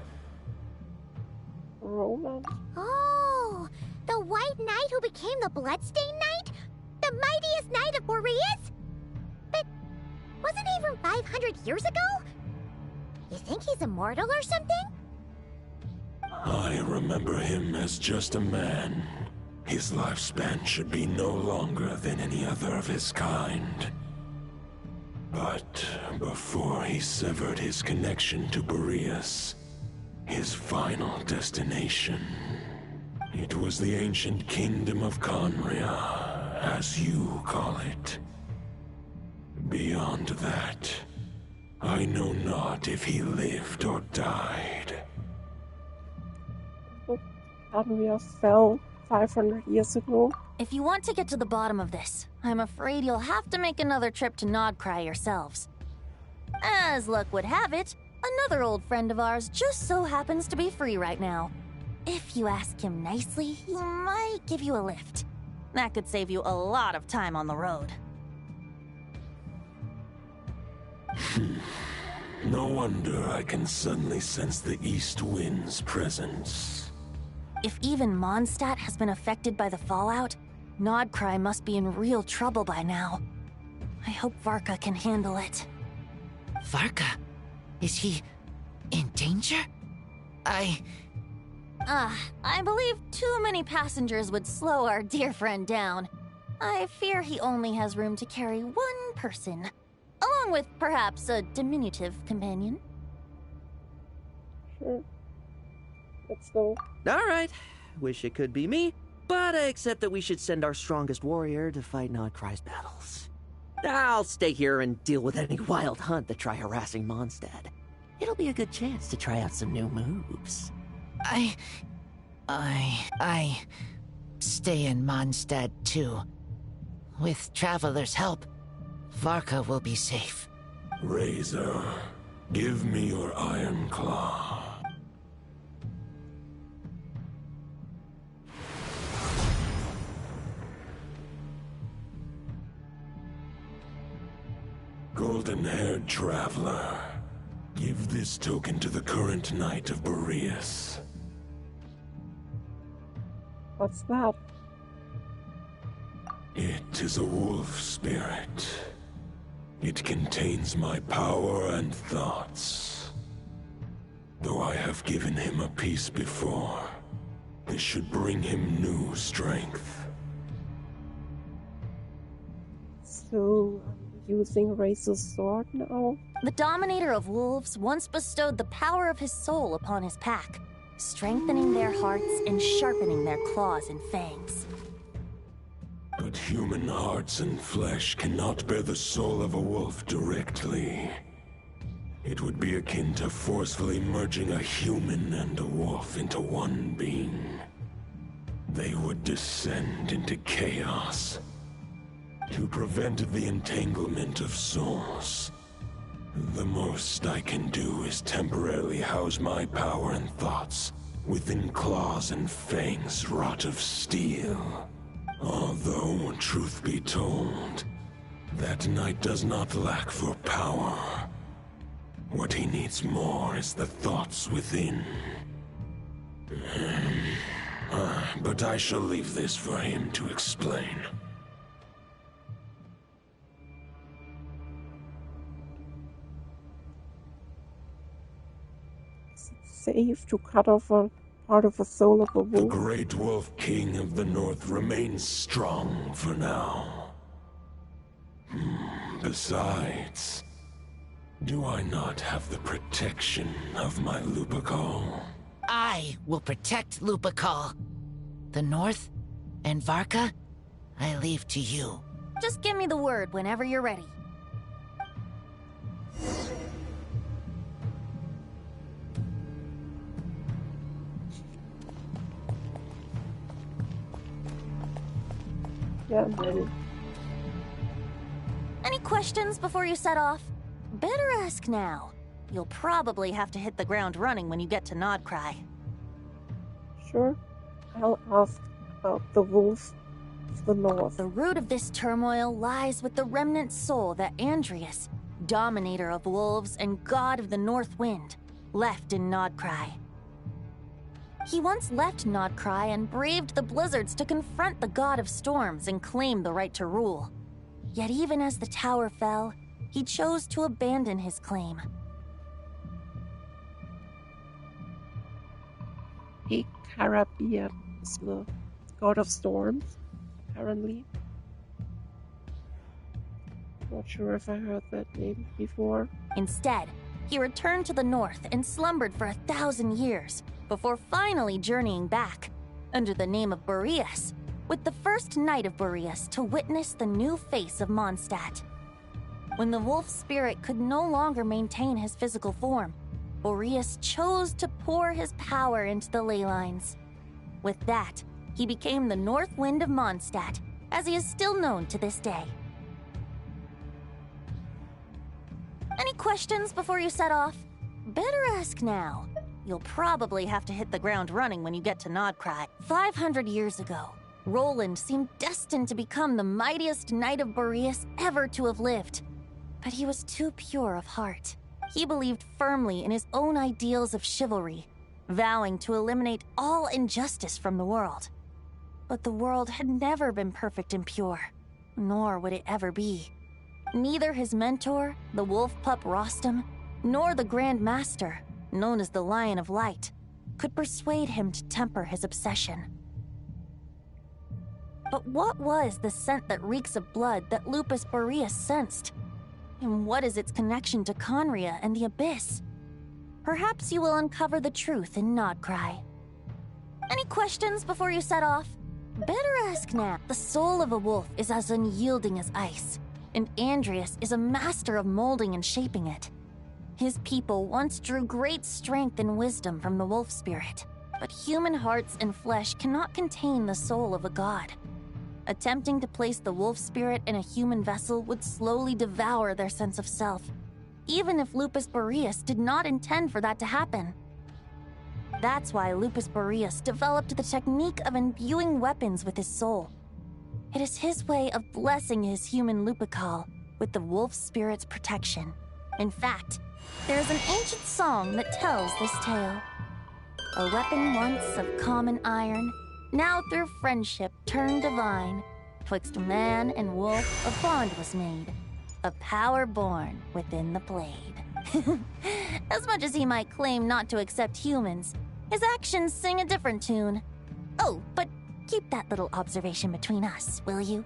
Roman? Oh, the White Knight who became the Bloodstained Knight? The mightiest knight of Boreas? But wasn't he from 500 years ago? You think he's immortal or something? I remember him as just a man. His lifespan should be no longer than any other of his kind. But before he severed his connection to Boreas, his final destination, it was the ancient kingdom of Conria, as you call it. Beyond that, I know not if he lived or died. Adria fell 500 years ago. If you want to get to the bottom of this, I'm afraid you'll have to make another trip to Nodcry yourselves. As luck would have it, another old friend of ours just so happens to be free right now. If you ask him nicely, he might give you a lift. That could save you a lot of time on the road. No wonder I can suddenly sense the east wind's presence. If even Mondstadt has been affected by the fallout, Nodcry must be in real trouble by now. I hope Varka can handle it. Varka? Is he in danger? I believe too many passengers would slow our dear friend down. I fear he only has room to carry one person, along with perhaps a diminutive companion. Sure. Let's go. All right. Wish it could be me, but I accept that we should send our strongest warrior to fight Nodcry's battles. I'll stay here and deal with any wild hunt that try harassing Mondstadt. It'll be a good chance to try out some new moves. I stay in Mondstadt too. With Traveler's help, Varka will be safe. Razor, give me your Iron Claw. Golden-haired traveler, give this token to the current Knight of Boreas. What's that? It is a wolf spirit. It contains my power and thoughts. Though I have given him a piece before, this should bring him new strength. So, using Razor's sword now? The Dominator of Wolves once bestowed the power of his soul upon his pack, strengthening their hearts and sharpening their claws and fangs. But human hearts and flesh cannot bear the soul of a wolf directly. It would be akin to forcefully merging a human and a wolf into one being. They would descend into chaos. To prevent the entanglement of souls, the most I can do is temporarily house my power and thoughts within claws and fangs wrought of steel. Although, truth be told, that knight does not lack for power. What he needs more is the thoughts within. But I shall leave this for him to explain. Safe to cut off a part of the soul of a wolf. The Great Wolf King of the North remains strong for now. Besides, do I not have the protection of my Lupacol? I will protect Lupacol. The North and Varka, I leave to you. Just give me the word whenever you're ready. Yeah, I'm ready. Any questions before you set off? Better ask now. You'll probably have to hit the ground running when you get to Nodcry. Sure. I'll ask about the wolf of the north. The root of this turmoil lies with the remnant soul that Andreas, Dominator of Wolves and God of the North Wind, left in Nodcry. He once left Nodcry and braved the blizzards to confront the God of Storms and claim the right to rule. Yet even as the tower fell, he chose to abandon his claim. Karabia is the god of storms, apparently. Not sure if I heard that name before. Instead, he returned to the north and slumbered for 1,000 years before finally journeying back, under the name of Boreas, with the first Knight of Boreas to witness the new face of Mondstadt. When the wolf spirit could no longer maintain his physical form, Boreas chose to pour his power into the ley lines. With that, he became the North Wind of Mondstadt, as he is still known to this day. Any questions before you set off? Better ask now. You'll probably have to hit the ground running when you get to Nodcry. 500 years ago, Roland seemed destined to become the mightiest Knight of Boreas ever to have lived. But he was too pure of heart. He believed firmly in his own ideals of chivalry, vowing to eliminate all injustice from the world. But the world had never been perfect and pure, nor would it ever be. Neither his mentor, the wolf pup Rostam, nor the Grand Master, known as the Lion of Light, could persuade him to temper his obsession. But what was the scent that reeks of blood that Lupus Boreas sensed? And what is its connection to Conria and the Abyss? Perhaps you will uncover the truth in Nodcry. Any questions before you set off? Better ask now. The soul of a wolf is as unyielding as ice, and Andreas is a master of molding and shaping it. His people once drew great strength and wisdom from the wolf spirit, but human hearts and flesh cannot contain the soul of a god. Attempting to place the wolf spirit in a human vessel would slowly devour their sense of self, even if Lupus Boreas did not intend for that to happen. That's why Lupus Boreas developed the technique of imbuing weapons with his soul. It is his way of blessing his human Lupical with the wolf spirit's protection. In fact, there is an ancient song that tells this tale. A weapon once of common iron, now through friendship turned divine. Twixt man and wolf a bond was made, a power born within the blade. As much as he might claim not to accept humans, his actions sing a different tune. Oh, but keep that little observation between us, will you?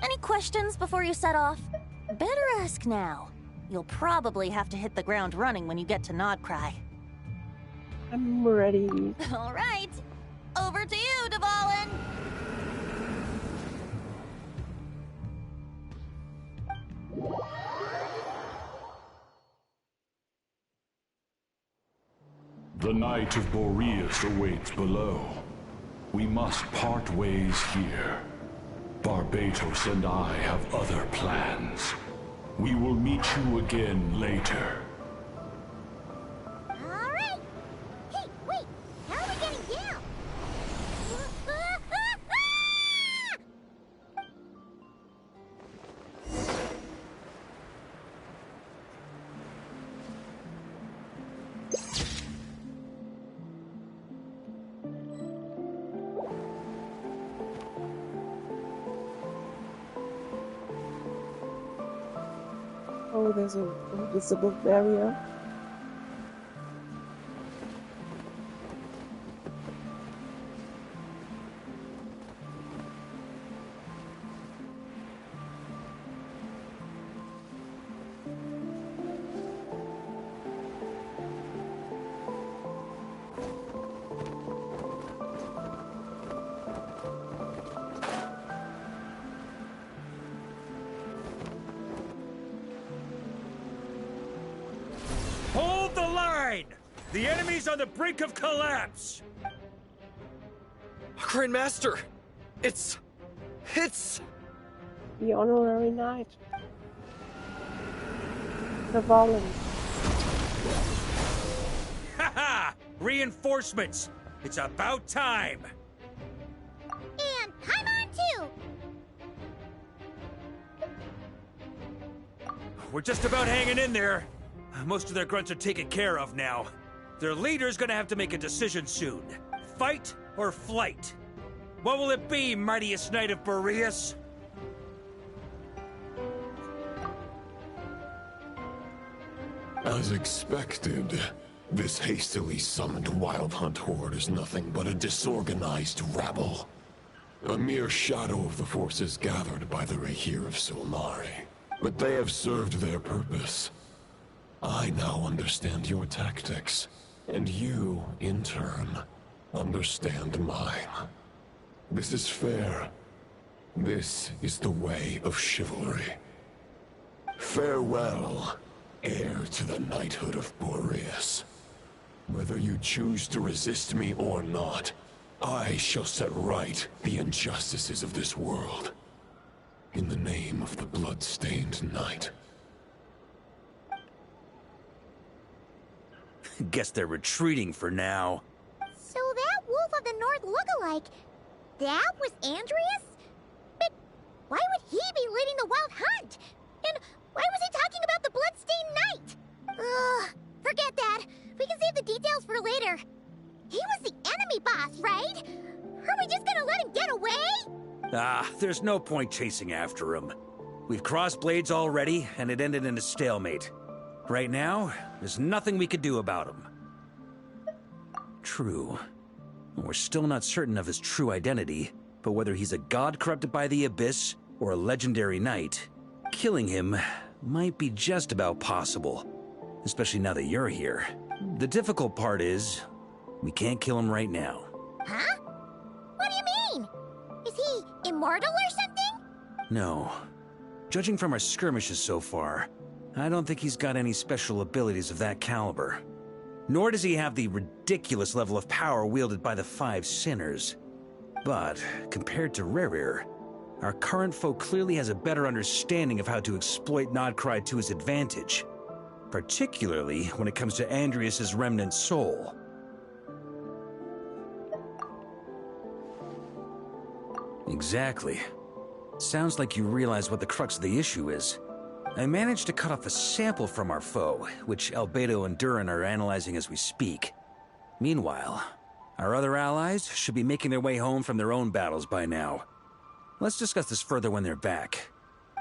Any questions before you set off? Better ask now. You'll probably have to hit the ground running when you get to Nodcry. I'm ready. All right. Over to you, Dvalin. The Knight of Boreas awaits below. We must part ways here. Barbatos and I have other plans. We will meet you again later. All right. Hey, wait. How are we getting down? Oh, there's an invisible barrier. Hold the line! The enemy's on the brink of collapse! Grandmaster! It's... The honorary knight. Dvalin. Haha! Reinforcements! It's about time! And Paimon too! We're just about hanging in there. Most of their grunts are taken care of now. Their leader's gonna have to make a decision soon. Fight or flight? What will it be, mightiest knight of Boreas? As expected, this hastily summoned Wild Hunt horde is nothing but a disorganized rabble. A mere shadow of the forces gathered by the Rahir of Solnari. But they have served their purpose. I now understand your tactics, and you, in turn, understand mine. This is fair. This is the way of chivalry. Farewell, heir to the knighthood of Boreas. Whether you choose to resist me or not, I shall set right the injustices of this world. In the name of the blood-stained knight. Guess they're retreating for now. So that Wolf of the North look-alike, that was Andreas? But why would he be leading the Wild Hunt? And why was he talking about the Bloodstained Knight? Ugh, forget that. We can save the details for later. He was the enemy boss, right? Are we just gonna let him get away? There's no point chasing after him. We've crossed blades already, and it ended in a stalemate. Right now, there's nothing we could do about him. True. We're still not certain of his true identity, but whether he's a god corrupted by the Abyss or a legendary knight, killing him might be just about possible, especially now that you're here. The difficult part is, we can't kill him right now. Huh? What do you mean? Is he immortal or something? No. Judging from our skirmishes so far, I don't think he's got any special abilities of that caliber. Nor does he have the ridiculous level of power wielded by the Five Sinners. But, compared to Rerir, our current foe clearly has a better understanding of how to exploit Nodcry to his advantage. Particularly when it comes to Andrias' remnant soul. Exactly. Sounds like you realize what the crux of the issue is. I managed to cut off a sample from our foe, which Albedo and Durin are analyzing as we speak. Meanwhile, our other allies should be making their way home from their own battles by now. Let's discuss this further when they're back.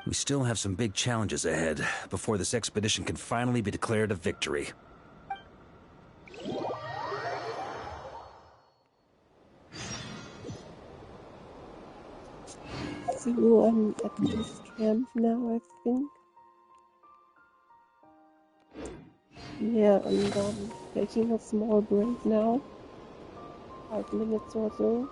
We still have some big challenges ahead before this expedition can finally be declared a victory. So I'm at this camp now, I think. Yeah, and taking a small break now. 5 minutes or so.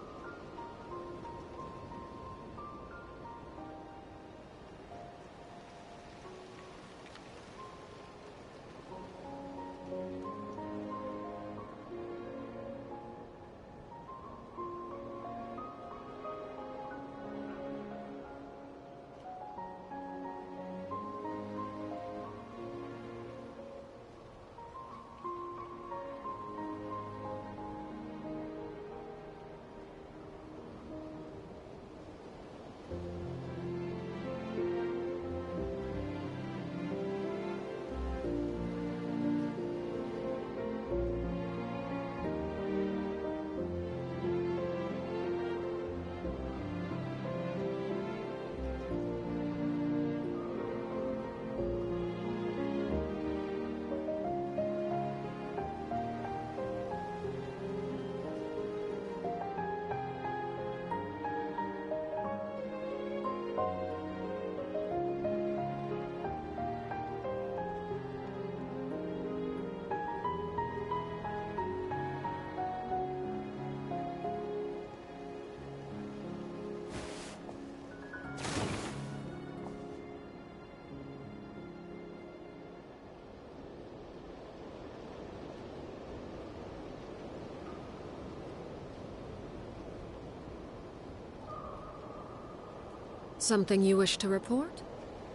Something you wish to report?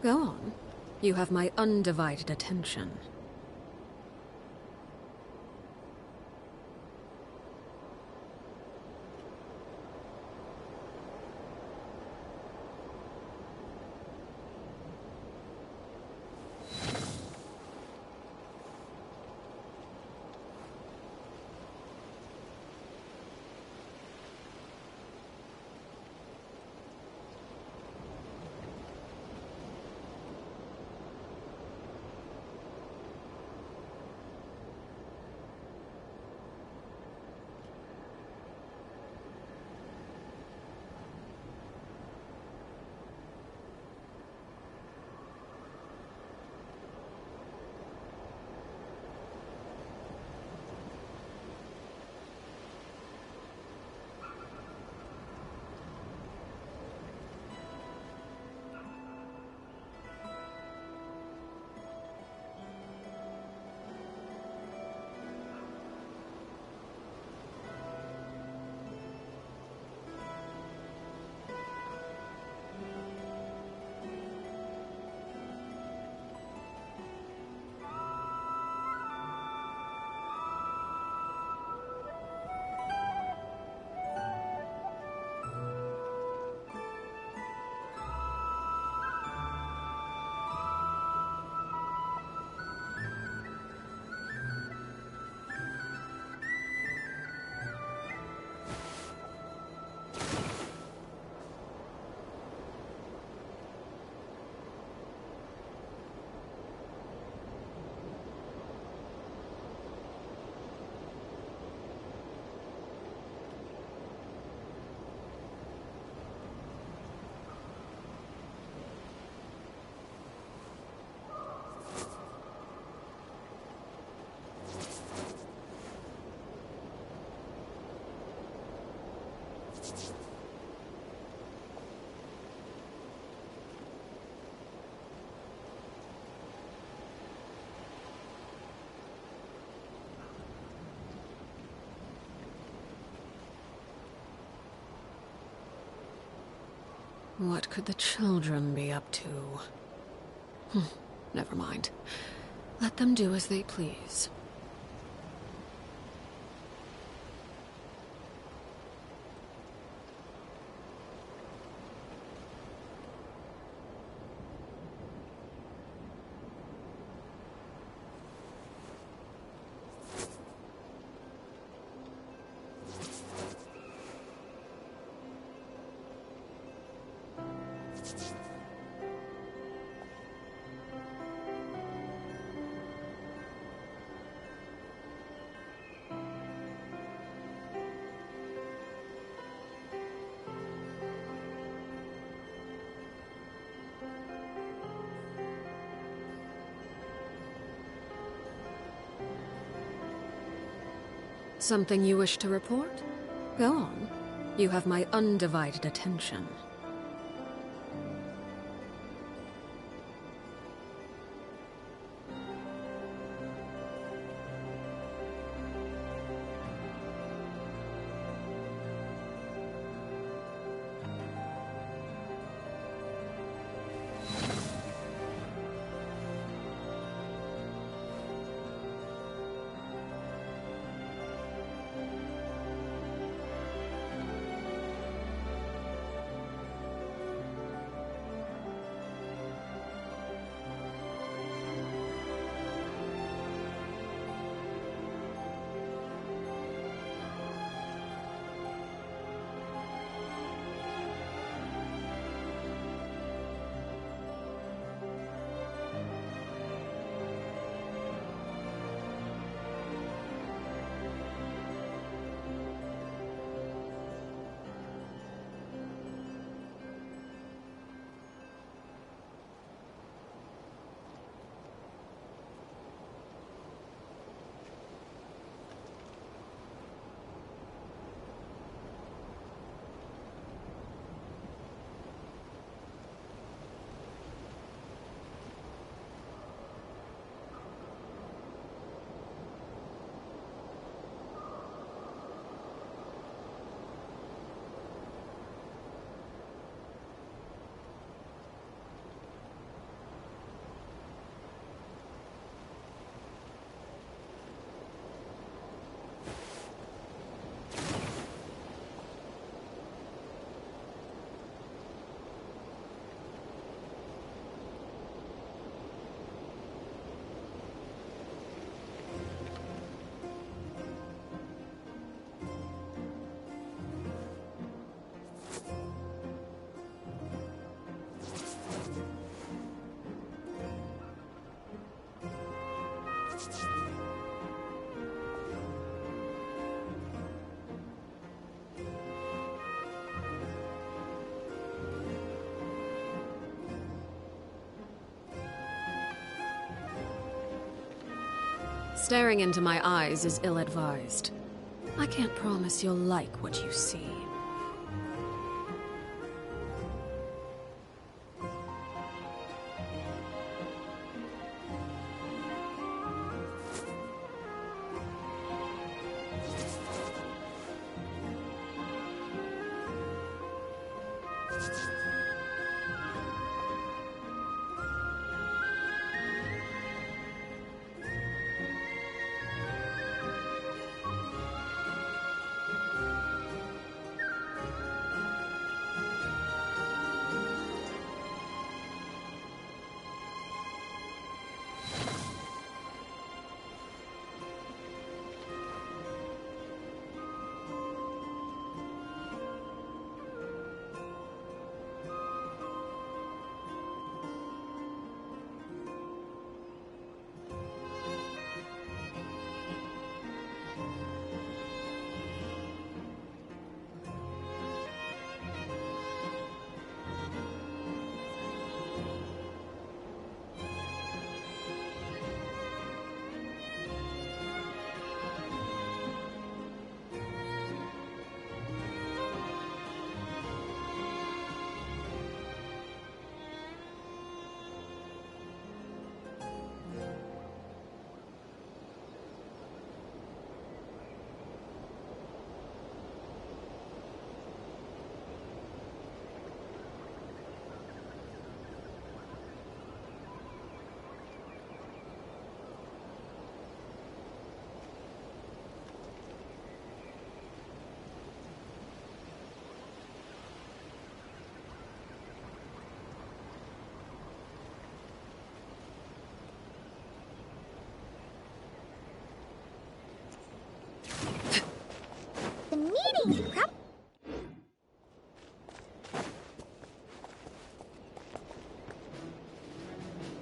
Go on. You have my undivided attention. What could the children be up to? Never mind. Let them do as they please. Something you wish to report? Go on. You have my undivided attention. Staring into my eyes is ill-advised. I can't promise you'll like what you see.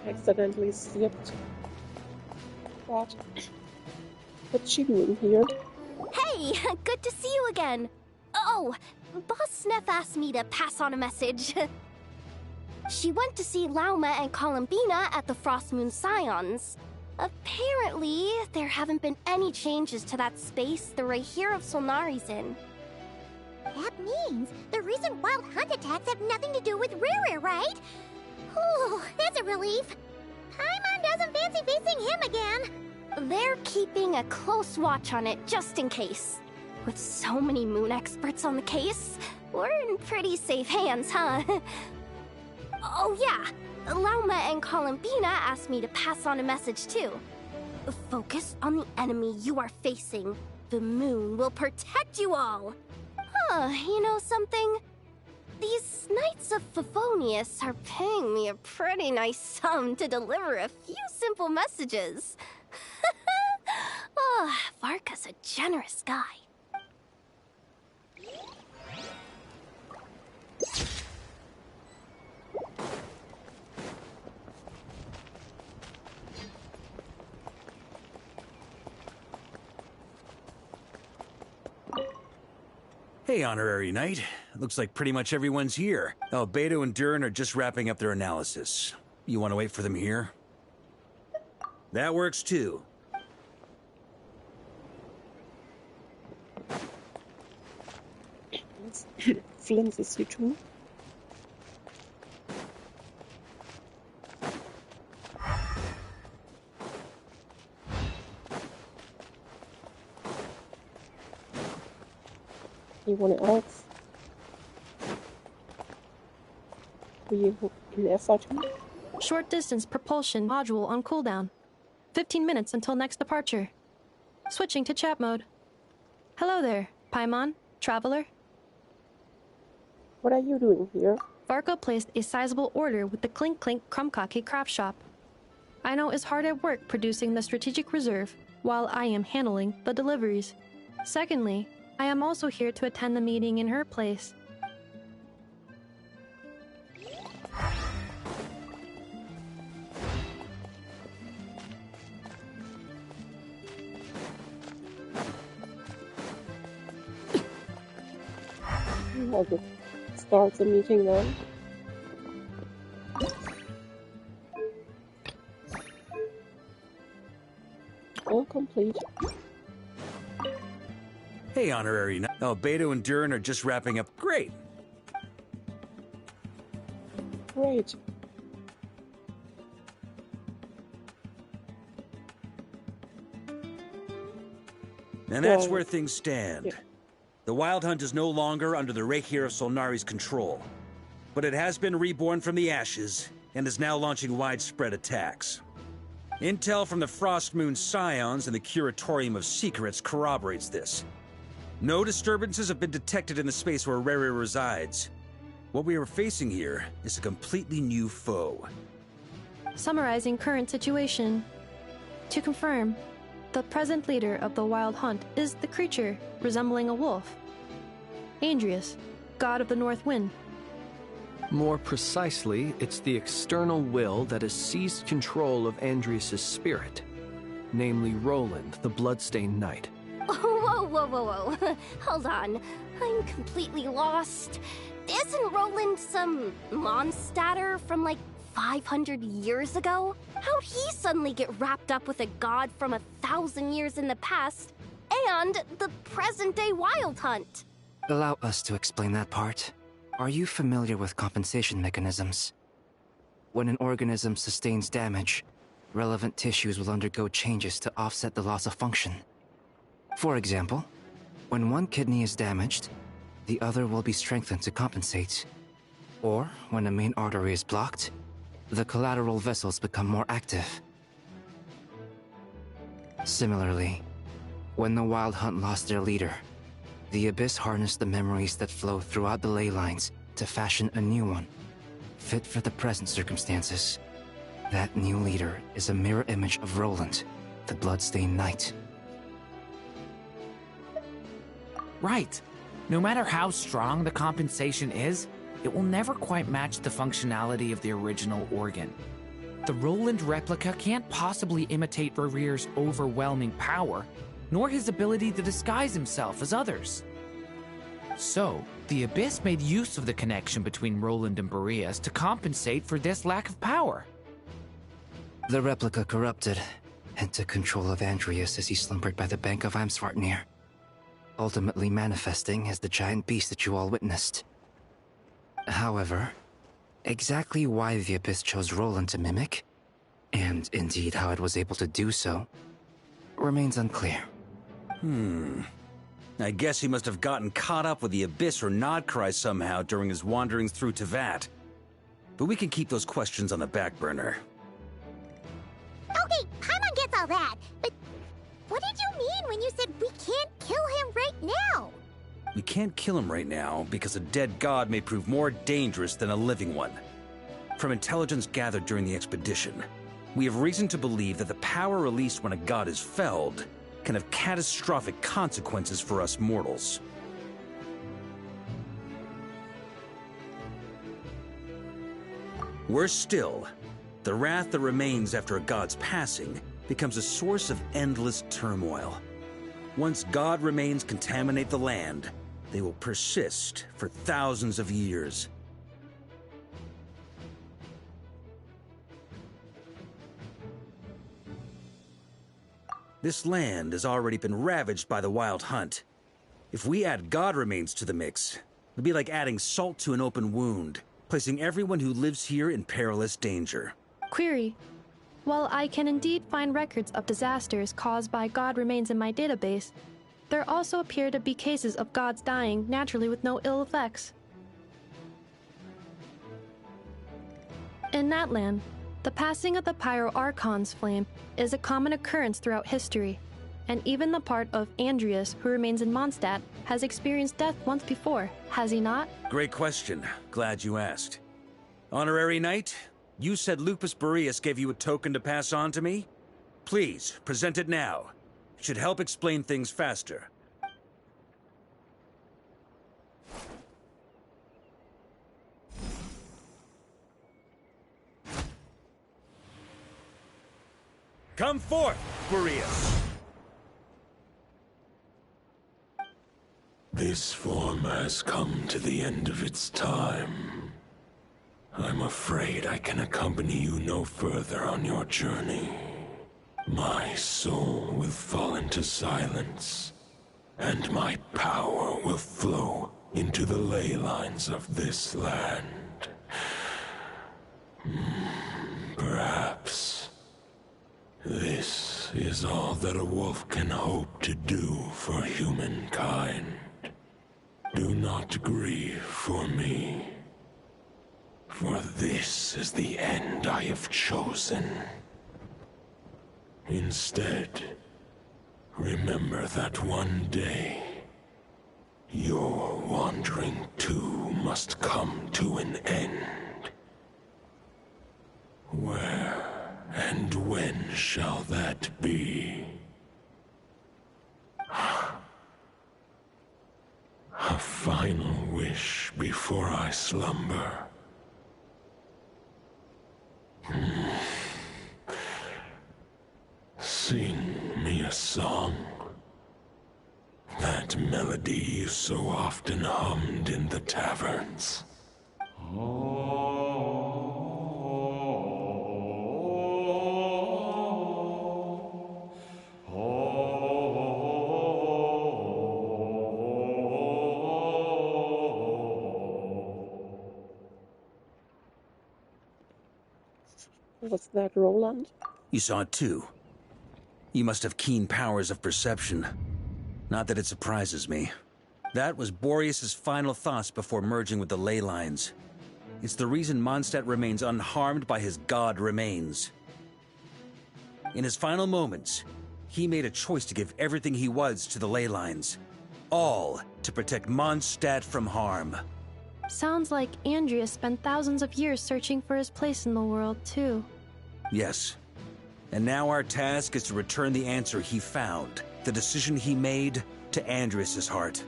accidentally slipped. What? What's she doing here? Hey, good to see you again. Oh, Boss Sneff asked me to pass on a message. She went to see Lauma and Columbina at the Frost Moon Scions. Apparently, there haven't been any changes to that space the Rahir of Solnari's in. That means the recent wild hunt attacks have nothing to do with Riri, right? Ooh, that's a relief. Paimon doesn't fancy facing him again. They're keeping a close watch on it just in case. With so many moon experts on the case, we're in pretty safe hands, huh? Oh yeah, Lauma and Columbina asked me to pass on a message too. Focus on the enemy you are facing. The moon will protect you all. Huh, you know something? These Knights of Favonius are paying me a pretty nice sum to deliver a few simple messages. Oh, Varka's a generous guy. Hey, Honorary Knight. Looks like pretty much everyone's here. Albedo and Durin are just wrapping up their analysis. You want to wait for them here? That works too. Flint is you too. Anyone else? Were you in SR2? Short distance propulsion module on cooldown. 15 minutes until next departure. Switching to chat mode. Hello there, Paimon, traveler. What are you doing here? Varka placed a sizable order with the Clink Clink Krumkake craft shop. Aino is hard at work producing the strategic reserve, while I am handling the deliveries. Secondly, I am also here to attend the meeting in her place. I'll just start the meeting then. All complete. Hey, Honorary Knight. Albedo and Durin are just wrapping up. Great. Great. And that's where things stand. Yeah. The Wild Hunt is no longer under the Rahir of Solnari's control, but it has been reborn from the ashes and is now launching widespread attacks. Intel from the Frost Moon Scions and the Curatorium of Secrets corroborates this. No disturbances have been detected in the space where Riri resides. What we are facing here is a completely new foe. Summarizing current situation. To confirm, the present leader of the Wild Hunt is the creature resembling a wolf. Andrius, god of the North Wind. More precisely, it's the external will that has seized control of Andrius' spirit, namely Roland, the Bloodstained Knight. Whoa, whoa, whoa, whoa. Hold on. I'm completely lost. Isn't Roland some monster from like 500 years ago? How'd he suddenly get wrapped up with a god from 1,000 years in the past and the present-day Wild Hunt? Allow us to explain that part. Are you familiar with compensation mechanisms? When an organism sustains damage, relevant tissues will undergo changes to offset the loss of function. For example, when one kidney is damaged, the other will be strengthened to compensate. Or, when a main artery is blocked, the collateral vessels become more active. Similarly, when the Wild Hunt lost their leader, the Abyss harnessed the memories that flow throughout the ley lines to fashion a new one, fit for the present circumstances. That new leader is a mirror image of Roland, the Bloodstained Knight. Right. No matter how strong the compensation is, it will never quite match the functionality of the original organ. the Roland replica can't possibly imitate Barir's overwhelming power, nor his ability to disguise himself as others. So, the Abyss made use of the connection between Roland and Boreas to compensate for this lack of power. The replica corrupted and took control of Andreas as he slumbered by the bank of Eimsvartnir, ultimately manifesting as the giant beast that you all witnessed. However, exactly why the Abyss chose Roland to mimic, and indeed how it was able to do so, remains unclear. I guess he must have gotten caught up with the Abyss or Nodcry somehow during his wanderings through Tevat. But we can keep those questions on the back burner. Okay, Paimon gets all that, but what did you mean when you said we can't kill him right now? We can't kill him right now because a dead god may prove more dangerous than a living one. From intelligence gathered during the expedition, we have reason to believe that the power released when a god is felled can have catastrophic consequences for us mortals. Worse still, the wrath that remains after a god's passing becomes a source of endless turmoil. Once god remains contaminate the land, they will persist for thousands of years. This land has already been ravaged by the Wild Hunt. If we add god remains to the mix, it'd be like adding salt to an open wound, placing everyone who lives here in perilous danger. Query. While I can indeed find records of disasters caused by god remains in my database, there also appear to be cases of gods dying naturally with no ill effects. In that land, the passing of the Pyro-Archon's flame is a common occurrence throughout history, and even the part of Andreas who remains in Mondstadt has experienced death once before, has he not? Great question. Glad you asked. Honorary Knight, you said Lupus Boreas gave you a token to pass on to me? Please, present it now. It should help explain things faster. Come forth, Boreas! This form has come to the end of its time. I'm afraid I can accompany you no further on your journey. My soul will fall into silence, and my power will flow into the ley lines of this land. Perhaps this is all that a wolf can hope to do for humankind. Do not grieve for me, for this is the end I have chosen. Instead, remember that one day, your wandering too must come to an end. Where and when shall that be? A final wish before I slumber. Sing me a song. That melody you so often hummed in the taverns. Was that Roland? You saw it too. You must have keen powers of perception. Not that it surprises me. That was Boreas' final thoughts before merging with the ley lines. It's the reason Mondstadt remains unharmed by his god remains. In his final moments, he made a choice to give everything he was to the ley lines. All to protect Mondstadt from harm. Sounds like Andreas spent thousands of years searching for his place in the world, too. Yes. And now our task is to return the answer he found, the decision he made, to Andreas' heart.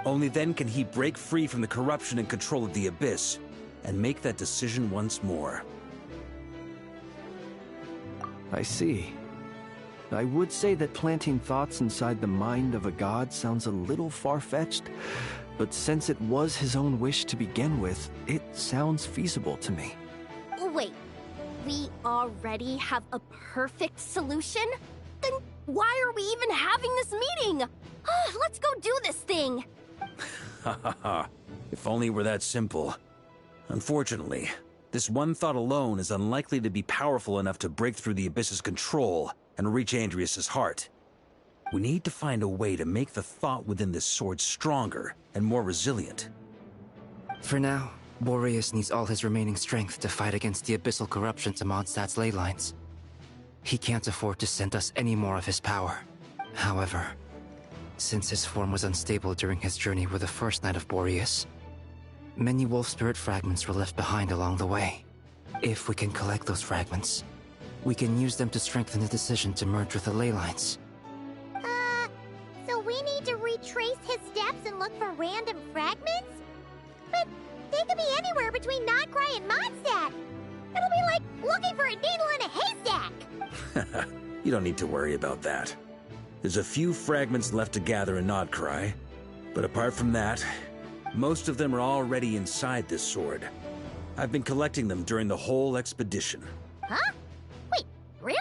Only then can he break free from the corruption and control of the Abyss, and make that decision once more. I see. I would say that planting thoughts inside the mind of a god sounds a little far-fetched, but since it was his own wish to begin with, it sounds feasible to me. Wait, we already have a perfect solution? Then why are we even having this meeting? Let's go do this thing! Ha ha ha. If only it were that simple. Unfortunately, this one thought alone is unlikely to be powerful enough to break through the Abyss's control and reach Andrias' heart. We need to find a way to make the thought within this sword stronger and more resilient. For now, Boreas needs all his remaining strength to fight against the abyssal corruption to Mondstadt's ley lines. He can't afford to send us any more of his power. However, since his form was unstable during his journey with the first Knight of Boreas, many wolf spirit fragments were left behind along the way. If we can collect those fragments, we can use them to strengthen the decision to merge with the ley lines. So we need to retrace his steps and look for random fragments? But they could be anywhere between Nodcry and Mondstadt. It'll be like looking for a needle in a haystack. You don't need to worry about that. There's a few fragments left to gather in Nodcry, but apart from that, most of them are already inside this sword. I've been collecting them during the whole expedition. Huh? Wait, really?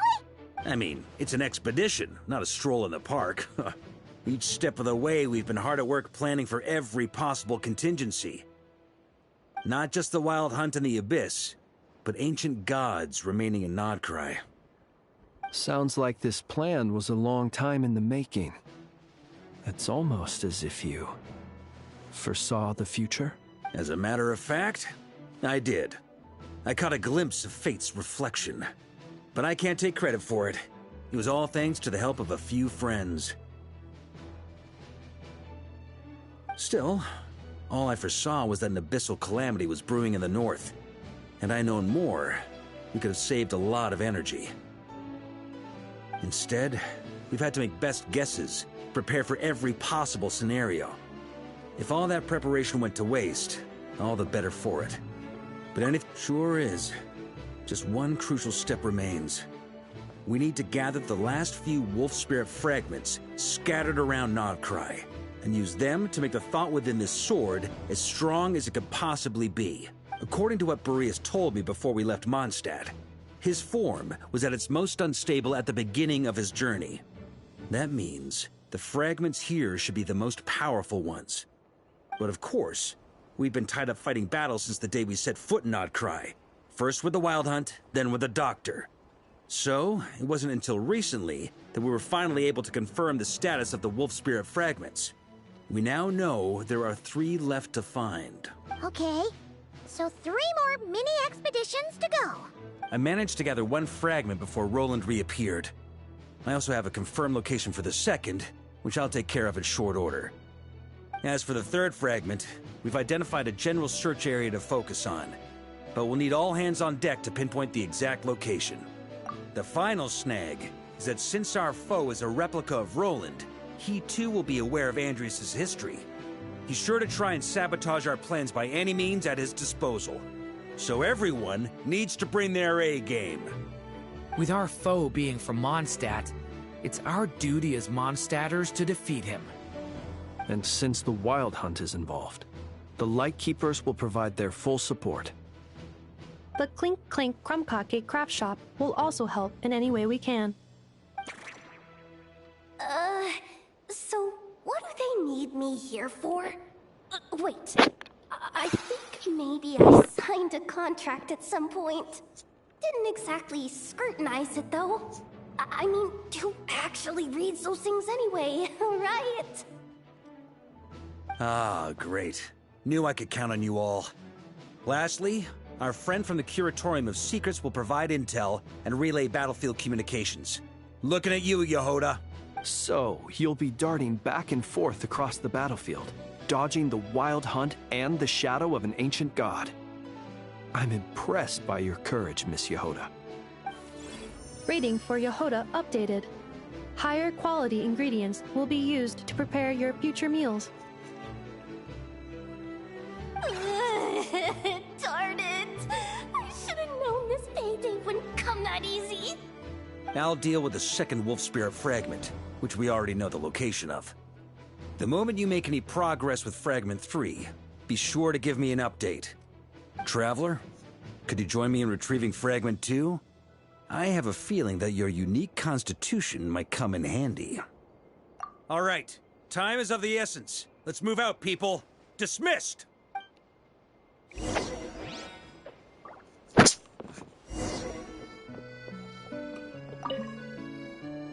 I mean, it's an expedition, not a stroll in the park. Each step of the way, we've been hard at work planning for every possible contingency. Not just the wild hunt in the Abyss, but ancient gods remaining in Nodcry. Sounds like this plan was a long time in the making. It's almost as if you foresaw the future. As a matter of fact, I did. I caught a glimpse of fate's reflection. But I can't take credit for it. It was all thanks to the help of a few friends. Still, all I foresaw was that an abyssal calamity was brewing in the north. Had I known more, we could have saved a lot of energy. Instead, we've had to make best guesses, prepare for every possible scenario. If all that preparation went to waste, all the better for it. But anything sure is. Just one crucial step remains. We need to gather the last few wolf spirit fragments scattered around Nodcry, and use them to make the thought within this sword as strong as it could possibly be. According to what Boreas told me before we left Mondstadt, his form was at its most unstable at the beginning of his journey. That means the fragments here should be the most powerful ones. But of course, we've been tied up fighting battles since the day we set foot in Nodcry. First with the Wild Hunt, then with the Doctor. So, it wasn't until recently that we were finally able to confirm the status of the Wolf Spirit fragments. We now know there are 3 left to find. Okay, so 3 more mini expeditions to go. I managed to gather 1 fragment before Roland reappeared. I also have a confirmed location for the second, which I'll take care of in short order. As for the 3rd fragment, we've identified a general search area to focus on, but we'll need all hands on deck to pinpoint the exact location. The final snag is that since our foe is a replica of Roland, he too will be aware of Andrias' history. He's sure to try and sabotage our plans by any means at his disposal. So everyone needs to bring their A-game. With our foe being from Mondstadt, it's our duty as Mondstadters to defeat him. And since the Wild Hunt is involved, the Lightkeepers will provide their full support. The Clink Clink Krumkake craft shop will also help in any way we can. So what do they need me here for? Wait, I think maybe I signed a contract at some point. Didn't exactly scrutinize it though. I mean, who actually reads those things anyway, right? Ah, great. Knew I could count on you all. Lastly, our friend from the Curatorium of Secrets will provide intel and relay battlefield communications. Looking at you, Yehoda. So, you'll be darting back and forth across the battlefield, dodging the Wild Hunt and the shadow of an ancient god. I'm impressed by your courage, Miss Yehoda. Rating for Yehoda updated. Higher quality ingredients will be used to prepare your future meals. Darn it! I should have known this payday wouldn't come that easy. I'll deal with the second wolf spirit fragment, which we already know the location of. The moment you make any progress with Fragment 3, be sure to give me an update. Traveler, could you join me in retrieving Fragment 2? I have a feeling that your unique constitution might come in handy. All right, time is of the essence. Let's move out, people. Dismissed!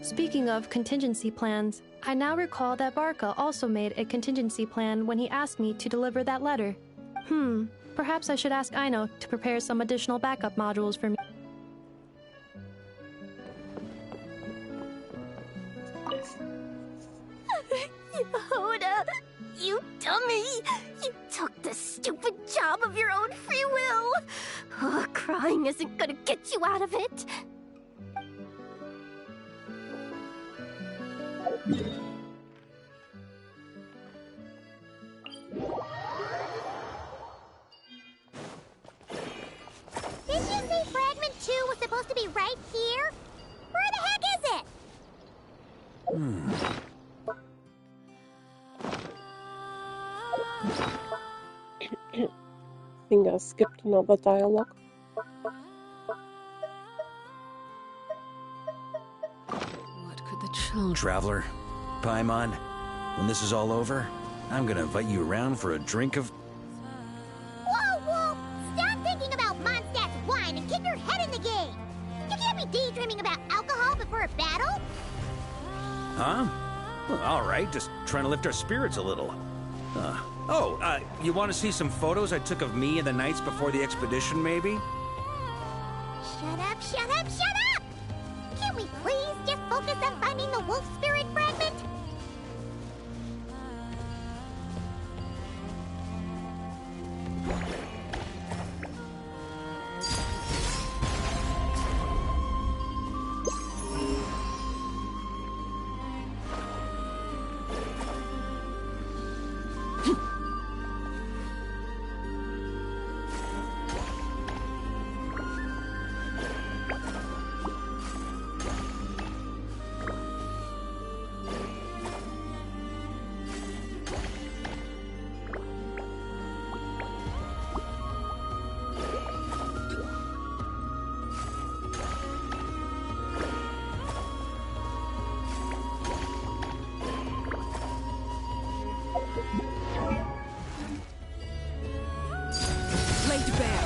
Speaking of contingency plans, I now recall that Barca also made a contingency plan when he asked me to deliver that letter. Perhaps I should ask Aino to prepare some additional backup modules for me. Yehuda, you dummy! You took the stupid job of your own free will! Oh, crying isn't gonna get you out of it! Didn't you say Fragment 2 was supposed to be right here? Where the heck is it? Think I skipped another dialogue. What could the children... Traveler, Paimon, when this is all over, I'm gonna invite you around for a drink of... Whoa, Wolf! Stop thinking about Mondstadt's wine and keep your head in the game! You can't be daydreaming about alcohol before a battle! Huh? Well, all right, just trying to lift our spirits a little. You want to see some photos I took of me and the knights before the expedition, maybe? Shut up, shut up, shut up! Can't we please just focus on finding the wolf spirit fragment? Laid bare.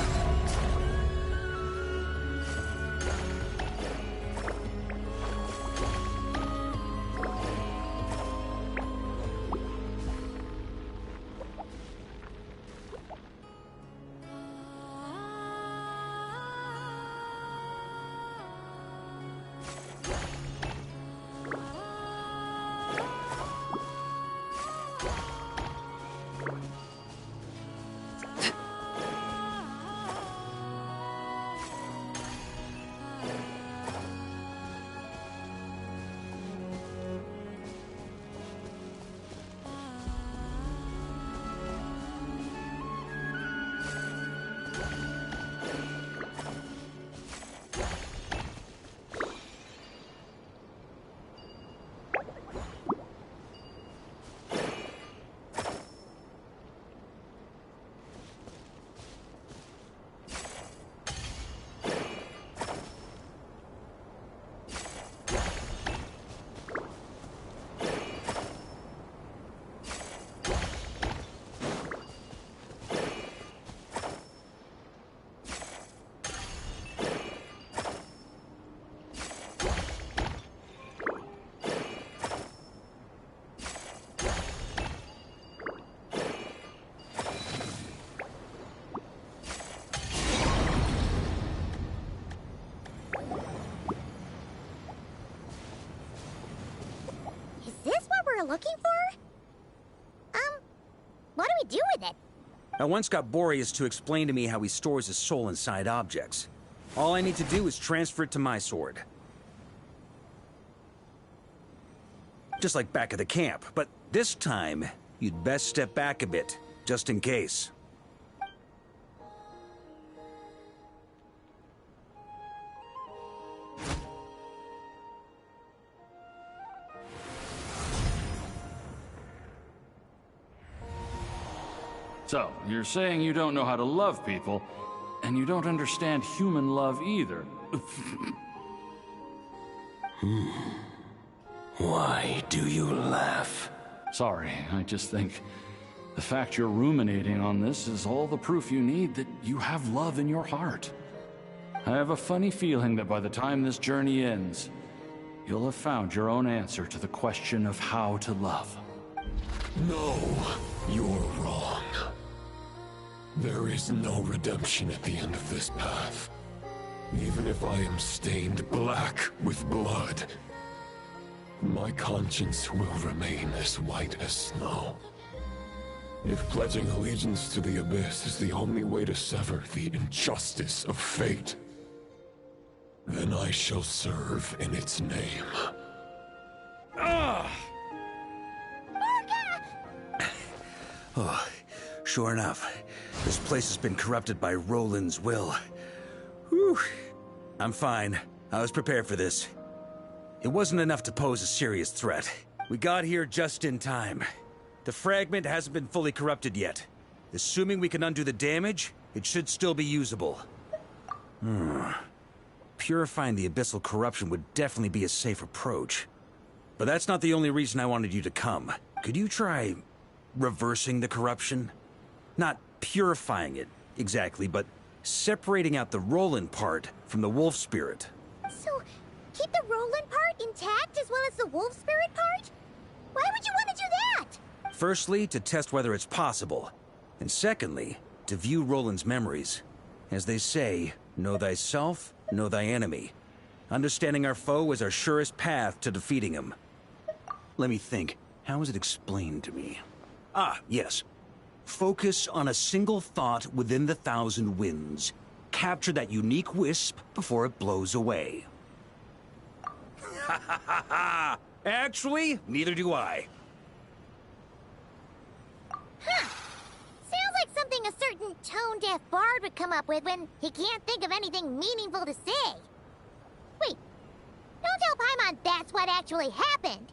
Looking for? What do we do with it? I once got Boreas to explain to me how he stores his soul inside objects. All I need to do is transfer it to my sword. Just like back at the camp, but this time, you'd best step back a bit, just in case. So, you're saying you don't know how to love people, and you don't understand human love either. Why do you laugh? Sorry, I just think the fact you're ruminating on this is all the proof you need that you have love in your heart. I have a funny feeling that by the time this journey ends, you'll have found your own answer to the question of how to love. No, you're wrong. There is no redemption at the end of this path. Even if I am stained black with blood, my conscience will remain as white as snow. If pledging allegiance to the Abyss is the only way to sever the injustice of fate, then I shall serve in its name. Oh, sure enough, this place has been corrupted by Roland's will. Whew. I'm fine. I was prepared for this. It wasn't enough to pose a serious threat. We got here just in time. The fragment hasn't been fully corrupted yet. Assuming we can undo the damage, it should still be usable. Purifying the abyssal corruption would definitely be a safe approach. But that's not the only reason I wanted you to come. Could you try reversing the corruption? Not purifying it, exactly, but separating out the Roland part from the wolf spirit. So, keep the Roland part intact as well as the wolf spirit part? Why would you want to do that? Firstly, to test whether it's possible. And secondly, to view Roland's memories. As they say, know thyself, know thy enemy. Understanding our foe is our surest path to defeating him. Let me think. How was it explained to me? Ah, yes. Focus on a single thought within the 1,000 winds. Capture that unique wisp before it blows away. Ha ha ha ha! Actually, neither do I. Huh. Sounds like something a certain tone-deaf bard would come up with when he can't think of anything meaningful to say. Wait, don't tell Paimon that's what actually happened.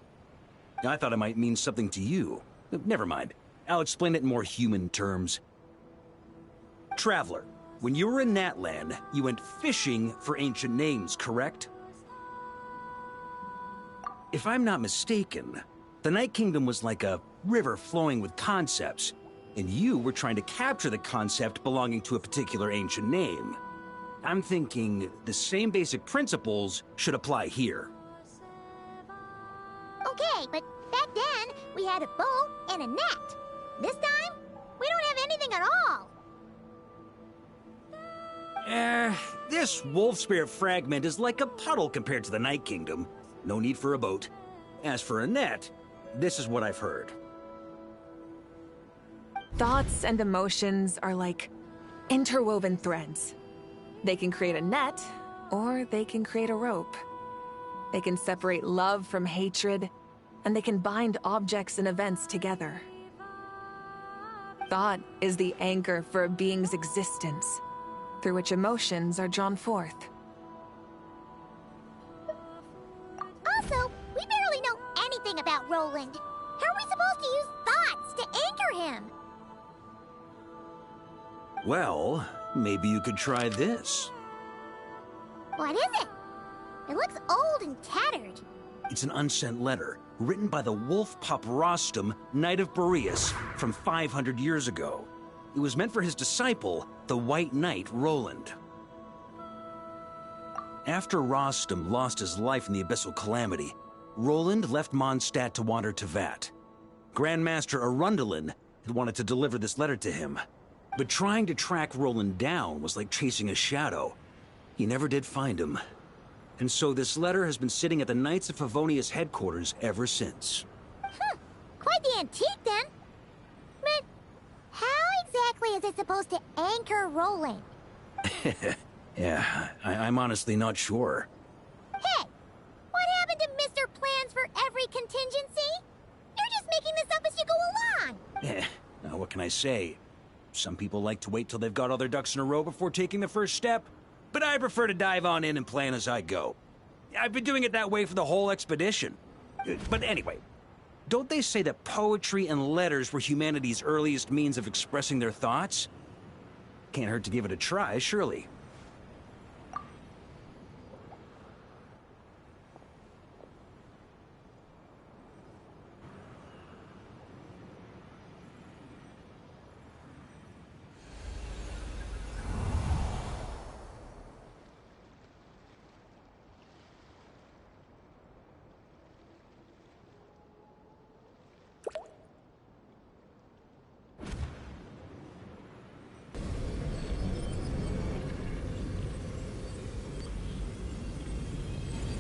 I thought it might mean something to you. Never mind. I'll explain it in more human terms. Traveler, when you were in Natlan, you went fishing for ancient names, correct? If I'm not mistaken, the Night Kingdom was like a river flowing with concepts, and you were trying to capture the concept belonging to a particular ancient name. I'm thinking the same basic principles should apply here. Okay, but back then, we had a boat and a net. This time, we don't have anything at all. This wolf spirit fragment is like a puddle compared to the Night Kingdom. No need for a boat. As for a net, this is what I've heard. Thoughts and emotions are like interwoven threads. They can create a net, or they can create a rope. They can separate love from hatred, and they can bind objects and events together. Thought is the anchor for a being's existence, through which emotions are drawn forth. Also, we barely know anything about Roland. How are we supposed to use thoughts to anchor him? Well, maybe you could try this. What is it? It looks old and tattered. It's an unsent letter, written by the wolf pup Rostam, Knight of Boreas, from 500 years ago. It was meant for his disciple, the White Knight Roland. After Rostam lost his life in the Abyssal Calamity, Roland left Mondstadt to wander to Vat. Grandmaster Arundelen had wanted to deliver this letter to him, but trying to track Roland down was like chasing a shadow. He never did find him. And so this letter has been sitting at the Knights of Favonius headquarters ever since. Quite the antique, then. But how exactly is it supposed to anchor Roland? Yeah, I'm honestly not sure. Hey! What happened to Mr. Plans for every contingency? You're just making this up as you go along! Now what can I say? Some people like to wait till they've got all their ducks in a row before taking the first step. But I prefer to dive on in and plan as I go. I've been doing it that way for the whole expedition. But anyway, Don't they say that poetry and letters were humanity's earliest means of expressing their thoughts? Can't hurt to give it a try, surely.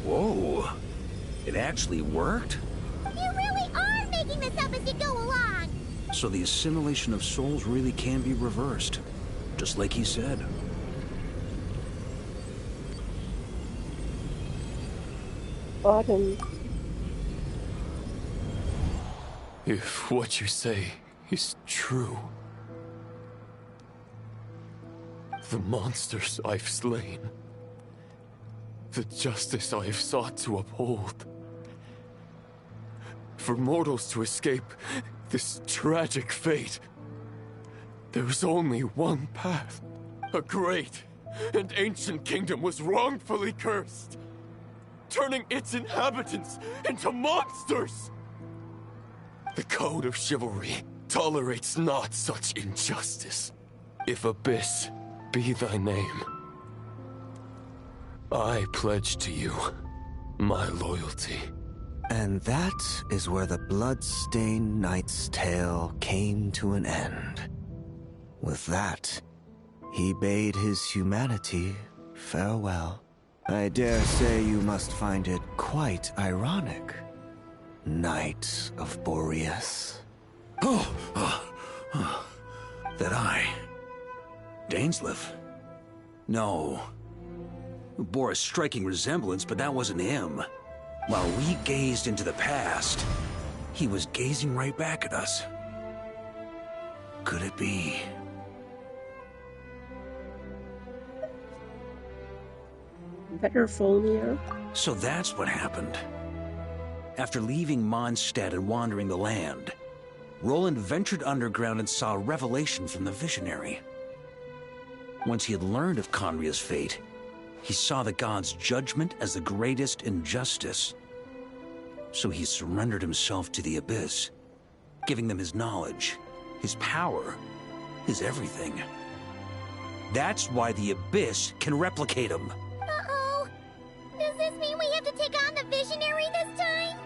Whoa. It actually worked? You really are making this up as you go along! So the assimilation of souls really can be reversed. Just like he said. Autumn. If what you say is true, the monsters I've slain, the justice I have sought to uphold, for mortals to escape this tragic fate, there's only one path. A great and ancient kingdom was wrongfully cursed, turning its inhabitants into monsters. The code of chivalry tolerates not such injustice. If Abyss be thy name, I pledge to you my loyalty. And that is where the blood-stained knight's tale came to an end. With that, he bade his humanity farewell. I dare say you must find it quite ironic, Knight of Boreas. That I... Dainsleif? No. Bore a striking resemblance, but that wasn't him. While we gazed into the past, he was gazing right back at us. Could it be? Better Folmir. So that's what happened. After leaving Mondstadt and wandering the land, Roland ventured underground and saw a revelation from the Visionary. Once he had learned of Conria's fate, he saw the gods' judgment as the greatest injustice. So he surrendered himself to the Abyss, giving them his knowledge, his power, his everything. That's why the Abyss can replicate him. Uh-oh. Does this mean we have to take on the Visionary this time?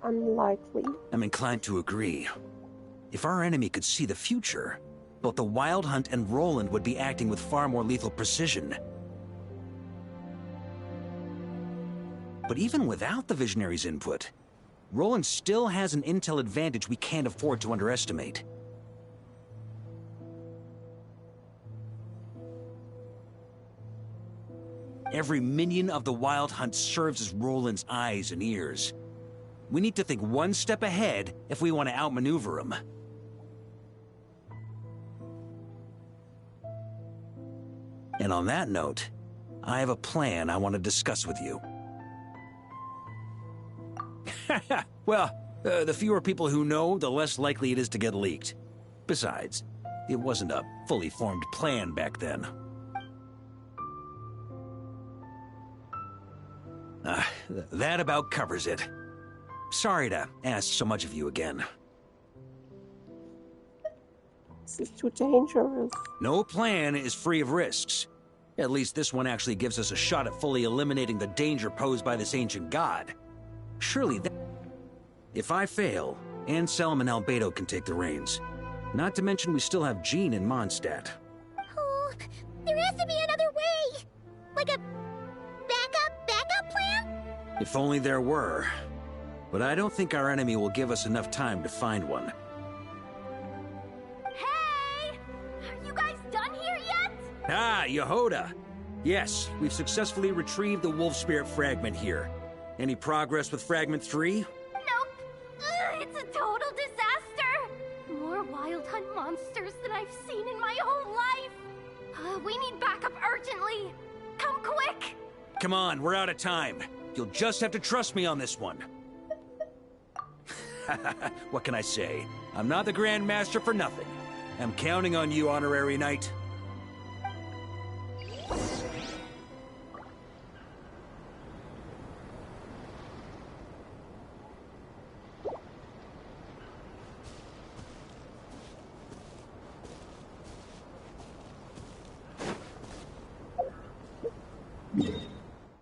Unlikely. I'm inclined to agree. If our enemy could see the future, both the Wild Hunt and Roland would be acting with far more lethal precision. But even without the Visionary's input, Roland still has an intel advantage we can't afford to underestimate. Every minion of the Wild Hunt serves as Roland's eyes and ears. We need to think one step ahead if we want to outmaneuver him. And on that note, I have a plan I want to discuss with you. Well, the fewer people who know, the less likely it is to get leaked. Besides, it wasn't a fully formed plan back then. That about covers it. Sorry to ask so much of you again. This is too dangerous. No plan is free of risks. At least this one actually gives us a shot at fully eliminating the danger posed by this ancient god. Surely that... If I fail, Anselm and Albedo can take the reins. Not to mention we still have Jean in Mondstadt. Oh, there has to be another way! Like a backup plan? If only there were. But I don't think our enemy will give us enough time to find one. Hey! Are you guys done here yet? Ah, Yehoda! Yes, we've successfully retrieved the Wolf Spirit fragment here. Any progress with Fragment 3? Nope. It's a total disaster! More Wild Hunt monsters than I've seen in my whole life! We need backup urgently! Come quick! Come on, we're out of time. You'll just have to trust me on this one. What can I say? I'm not the Grand Master for nothing. I'm counting on you, Honorary Knight.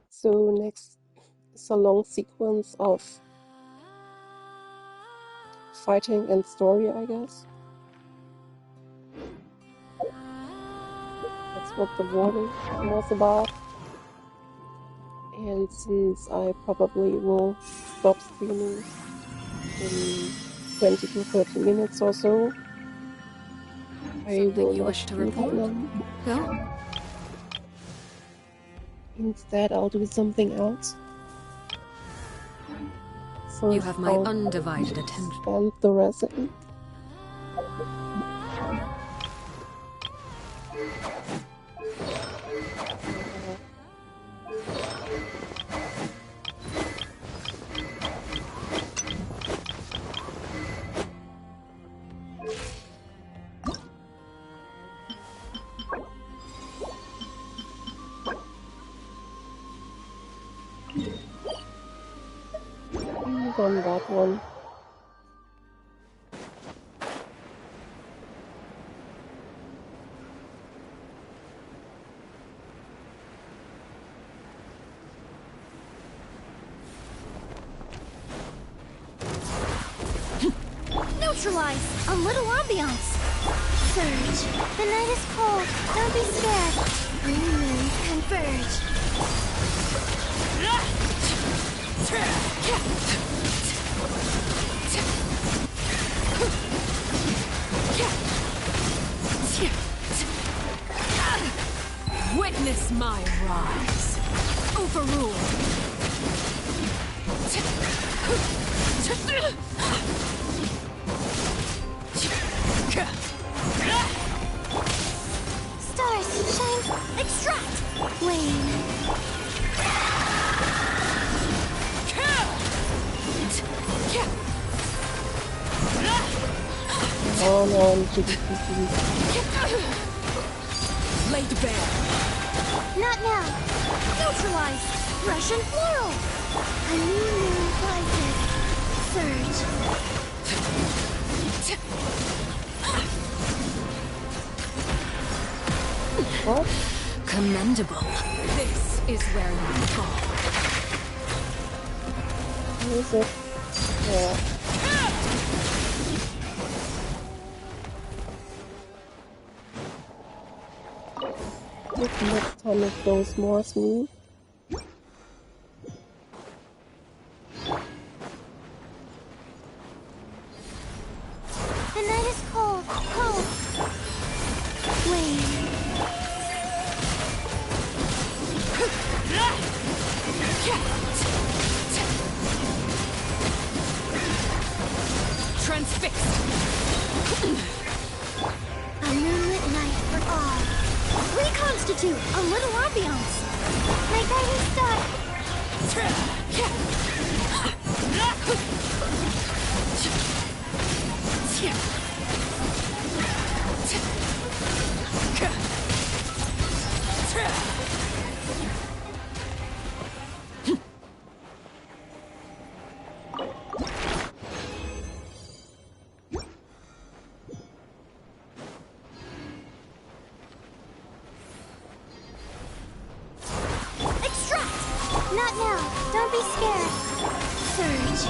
So next is a long sequence of fighting and story, I guess. That's what the warning was about. And since I probably will stop streaming in 20 to 30 minutes or so, I will not do that now. Go. Instead, I'll do something else. First, You have my I'll undivided attention. spend the resin. On that one. Neutralize! A little ambiance! Surge. The night is cold. Don't be scared. Green moon converge. Witness my rise. Overrule. Stars, shine, extract! Flame. Oh no, Laid bare. Not now. Neutralize. Russian floral. A new moon rises. Surge. What? Commendable. This is where you fall. Where is it? Yeah. Hope next time it goes more smooth. The night is cold, cold. Flame. Transfixed. A moonlit night for all. Reconstitute a little ambiance. My guiding star. Not now. Don't be scared. Surge.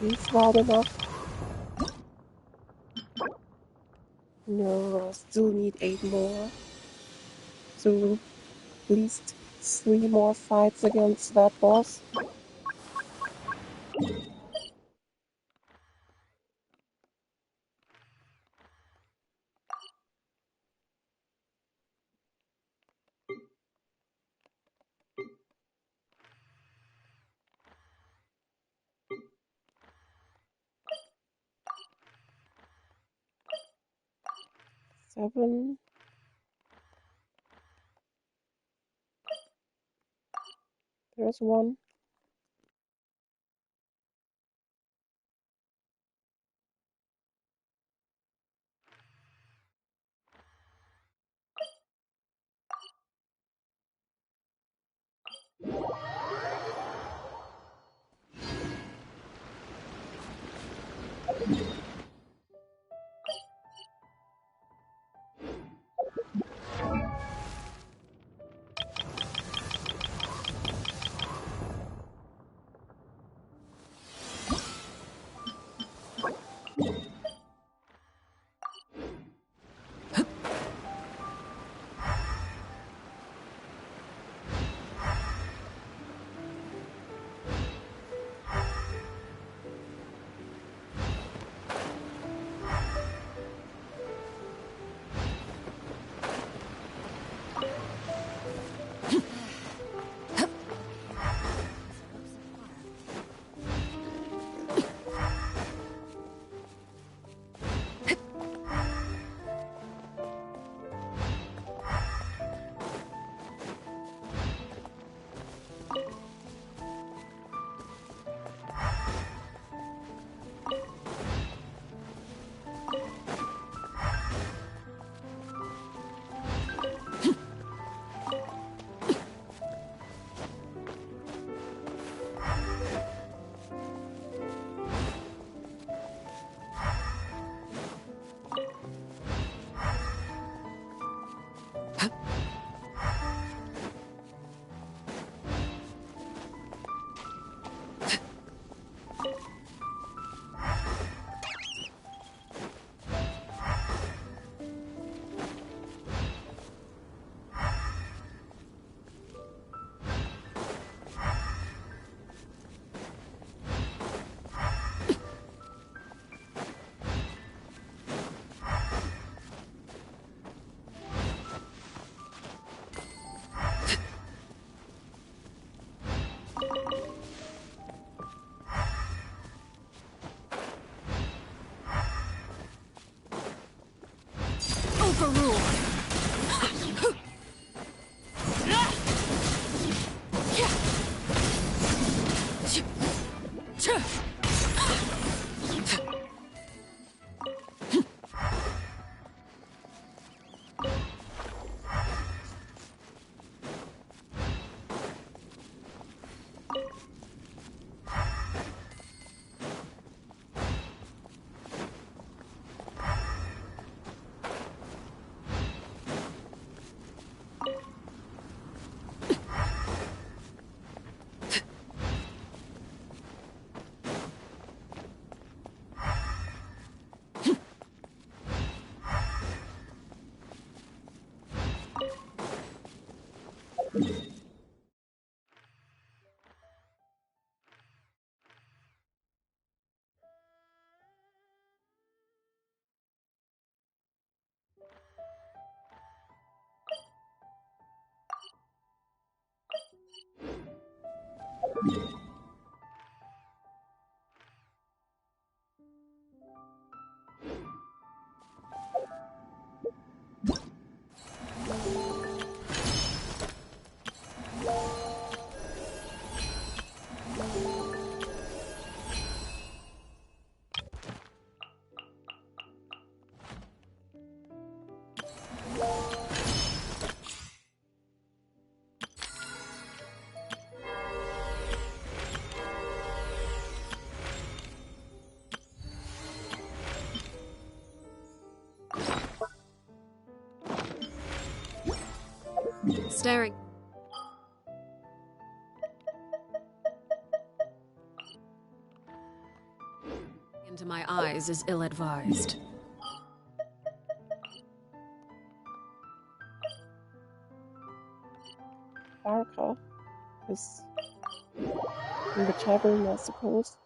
least loud enough? No, I still need 8 more. So at least 3 more fights against that boss. Seven. There's one. Overruled. Staring. disguise is ill-advised. Barker is in the tavern, I suppose.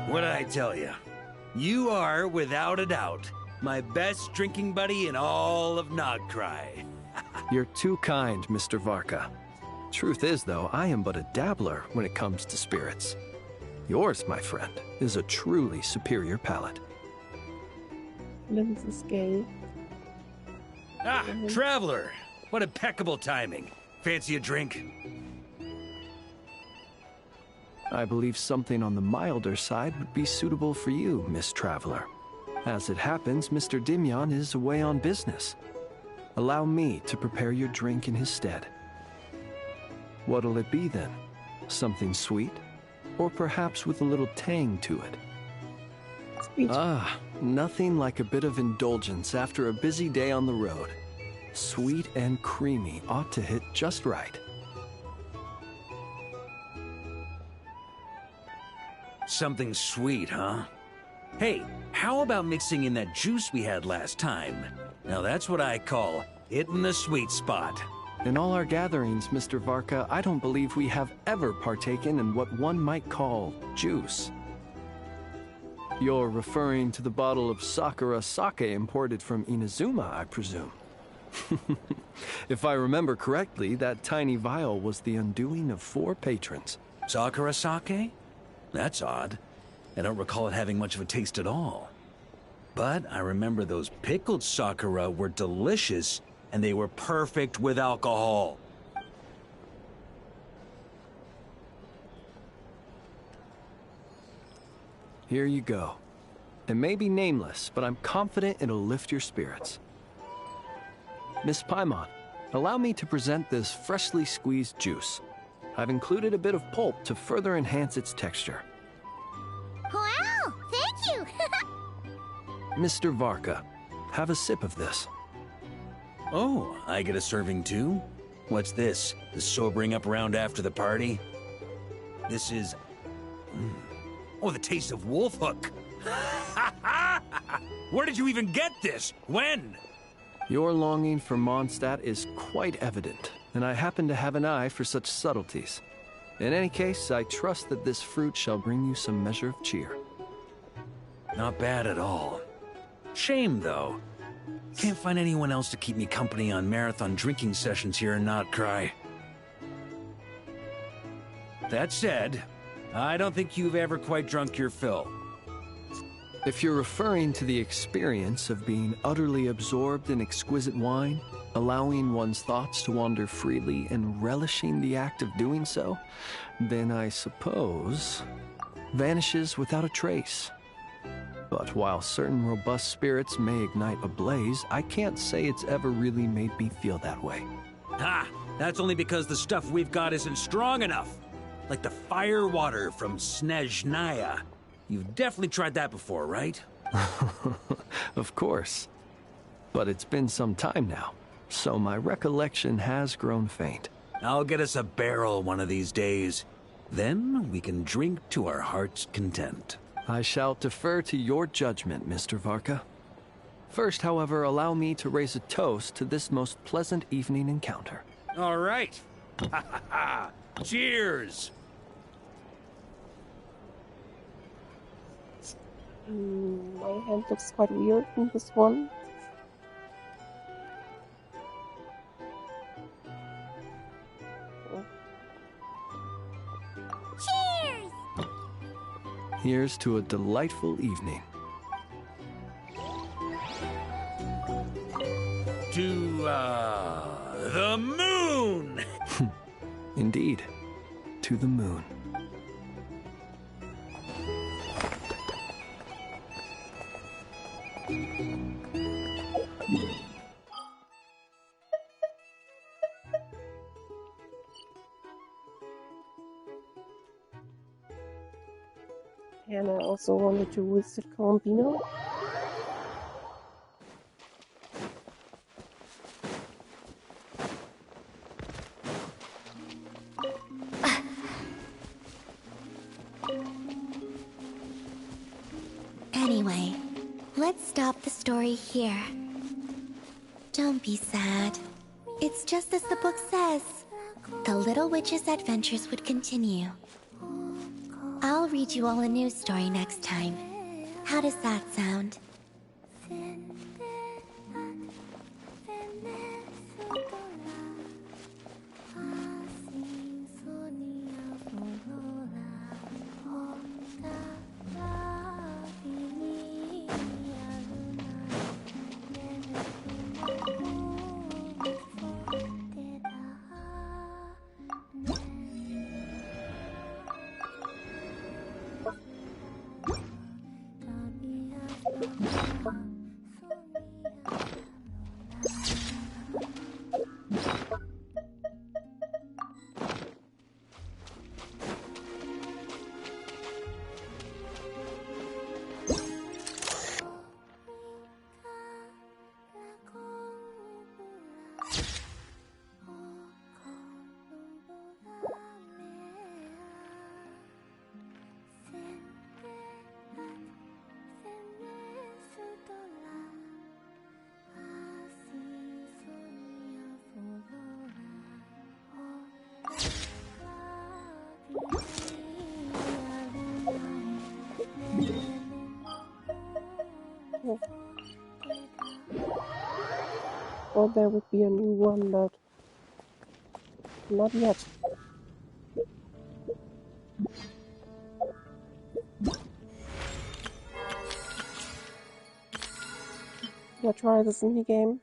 What'd I tell you? You are, without a doubt, my best drinking buddy in all of Nogcry. You're too kind, Mr. Varka. Truth is, though, I am but a dabbler when it comes to spirits. Yours, my friend, is a truly superior palate. Lindsay's gay. Ah, Traveler! What impeccable timing. Fancy a drink? I believe something on the milder side would be suitable for you, Miss Traveler. As it happens, Mr. Dimyon is away on business. Allow me to prepare your drink in his stead. What'll it be then? Something sweet? Or perhaps with a little tang to it? Sweet. Ah, nothing like a bit of indulgence after a busy day on the road. Sweet and creamy ought to hit just right. Something sweet, huh? Hey, how about mixing in that juice we had last time? Now that's what I call hitting the sweet spot. In all our gatherings, Mr. Varka, I don't believe we have ever partaken in what one might call juice. You're referring to the bottle of Sakura sake imported from Inazuma, I presume. If I remember correctly, that tiny vial was the undoing of 4 patrons. Sakura sake? That's odd. I don't recall it having much of a taste at all. But I remember those pickled Sakura were delicious, and they were perfect with alcohol. Here you go. It may be nameless, but I'm confident it'll lift your spirits. Miss Paimon, allow me to present this freshly squeezed juice. I've included a bit of pulp to further enhance its texture. Wow, thank you! Mr. Varka, have a sip of this. Oh, I get a serving too? What's this? The sobering up round after the party? This is... Oh, the taste of wolf hook! Where did you even get this? When? Your longing for Mondstadt is quite evident, and I happen to have an eye for such subtleties. In any case, I trust that this fruit shall bring you some measure of cheer. Not bad at all. Shame, though. Can't find anyone else to keep me company on marathon drinking sessions here in Notcry. That said, I don't think you've ever quite drunk your fill. If you're referring to the experience of being utterly absorbed in exquisite wine, allowing one's thoughts to wander freely and relishing the act of doing so, then I suppose vanishes without a trace. But while certain robust spirits may ignite a blaze, I can't say it's ever really made me feel that way. Ha! That's only because the stuff we've got isn't strong enough. Like the fire water from Snezhnaya. You've definitely tried that before, right? Of course. But it's been some time now, so my recollection has grown faint. I'll get us a barrel one of these days. Then we can drink to our heart's content. I shall defer to your judgment, Mr. Varka. First, however, allow me to raise a toast to this most pleasant evening encounter. All right. Ha ha ha! Cheers! My hand looks quite weird in this one. Cheers! Here's to a delightful evening. To, the moon! Indeed. to the moon. And I also wanted to visit Colombino. Anyway, let's stop the story here. Don't be sad. It's just as the book says. The Little Witch's adventures would continue. I'll read you all a new story next time. How does that sound? Or there would be a new one, but not yet. Should I try this mini game?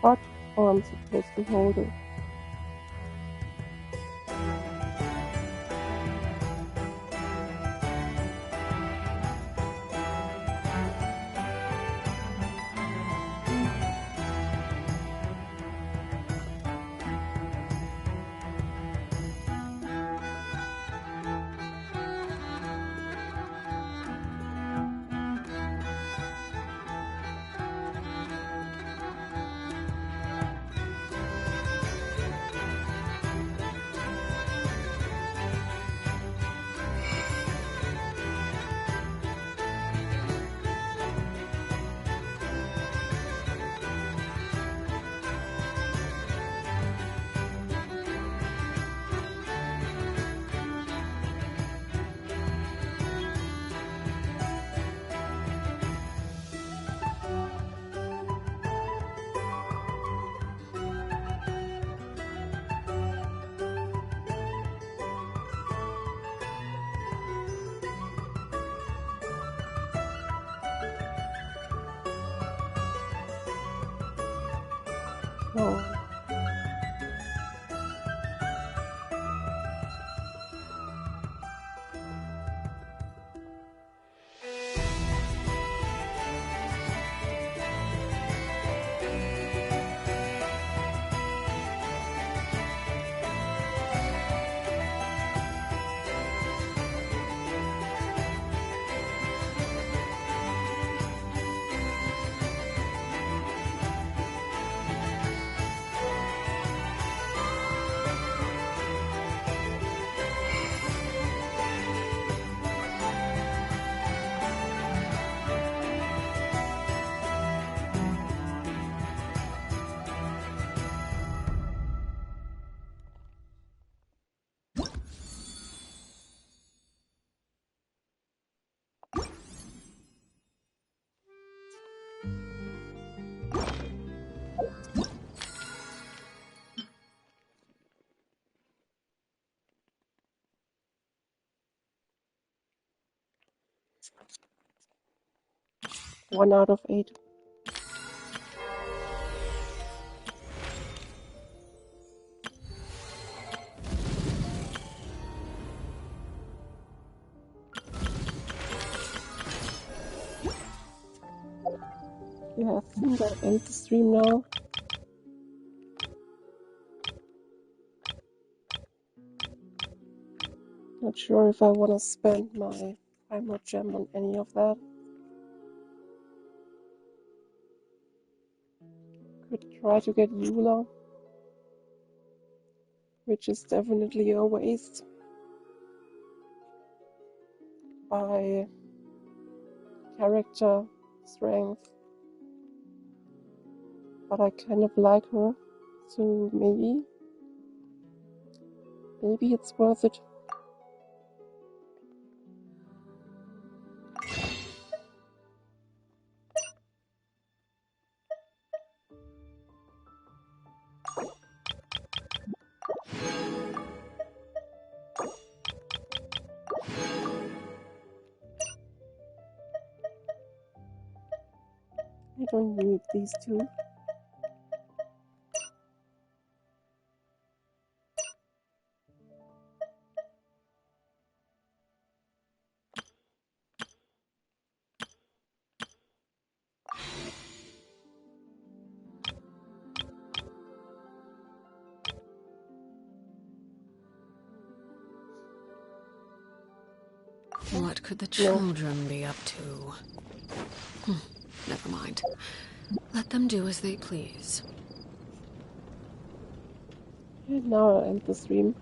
What? Oh, I'm supposed to hold it. Oh. 1 out of 8. Yeah, I think I'll end the stream now. Not sure if I want to spend my time or gem on any of that. Could try to get Eula, which is definitely a waste by character strength. But I kind of like her, so maybe it's worth it. I don't need these two. What could the children be up to? Never mind. Let them do as they please. And now I'll end the stream.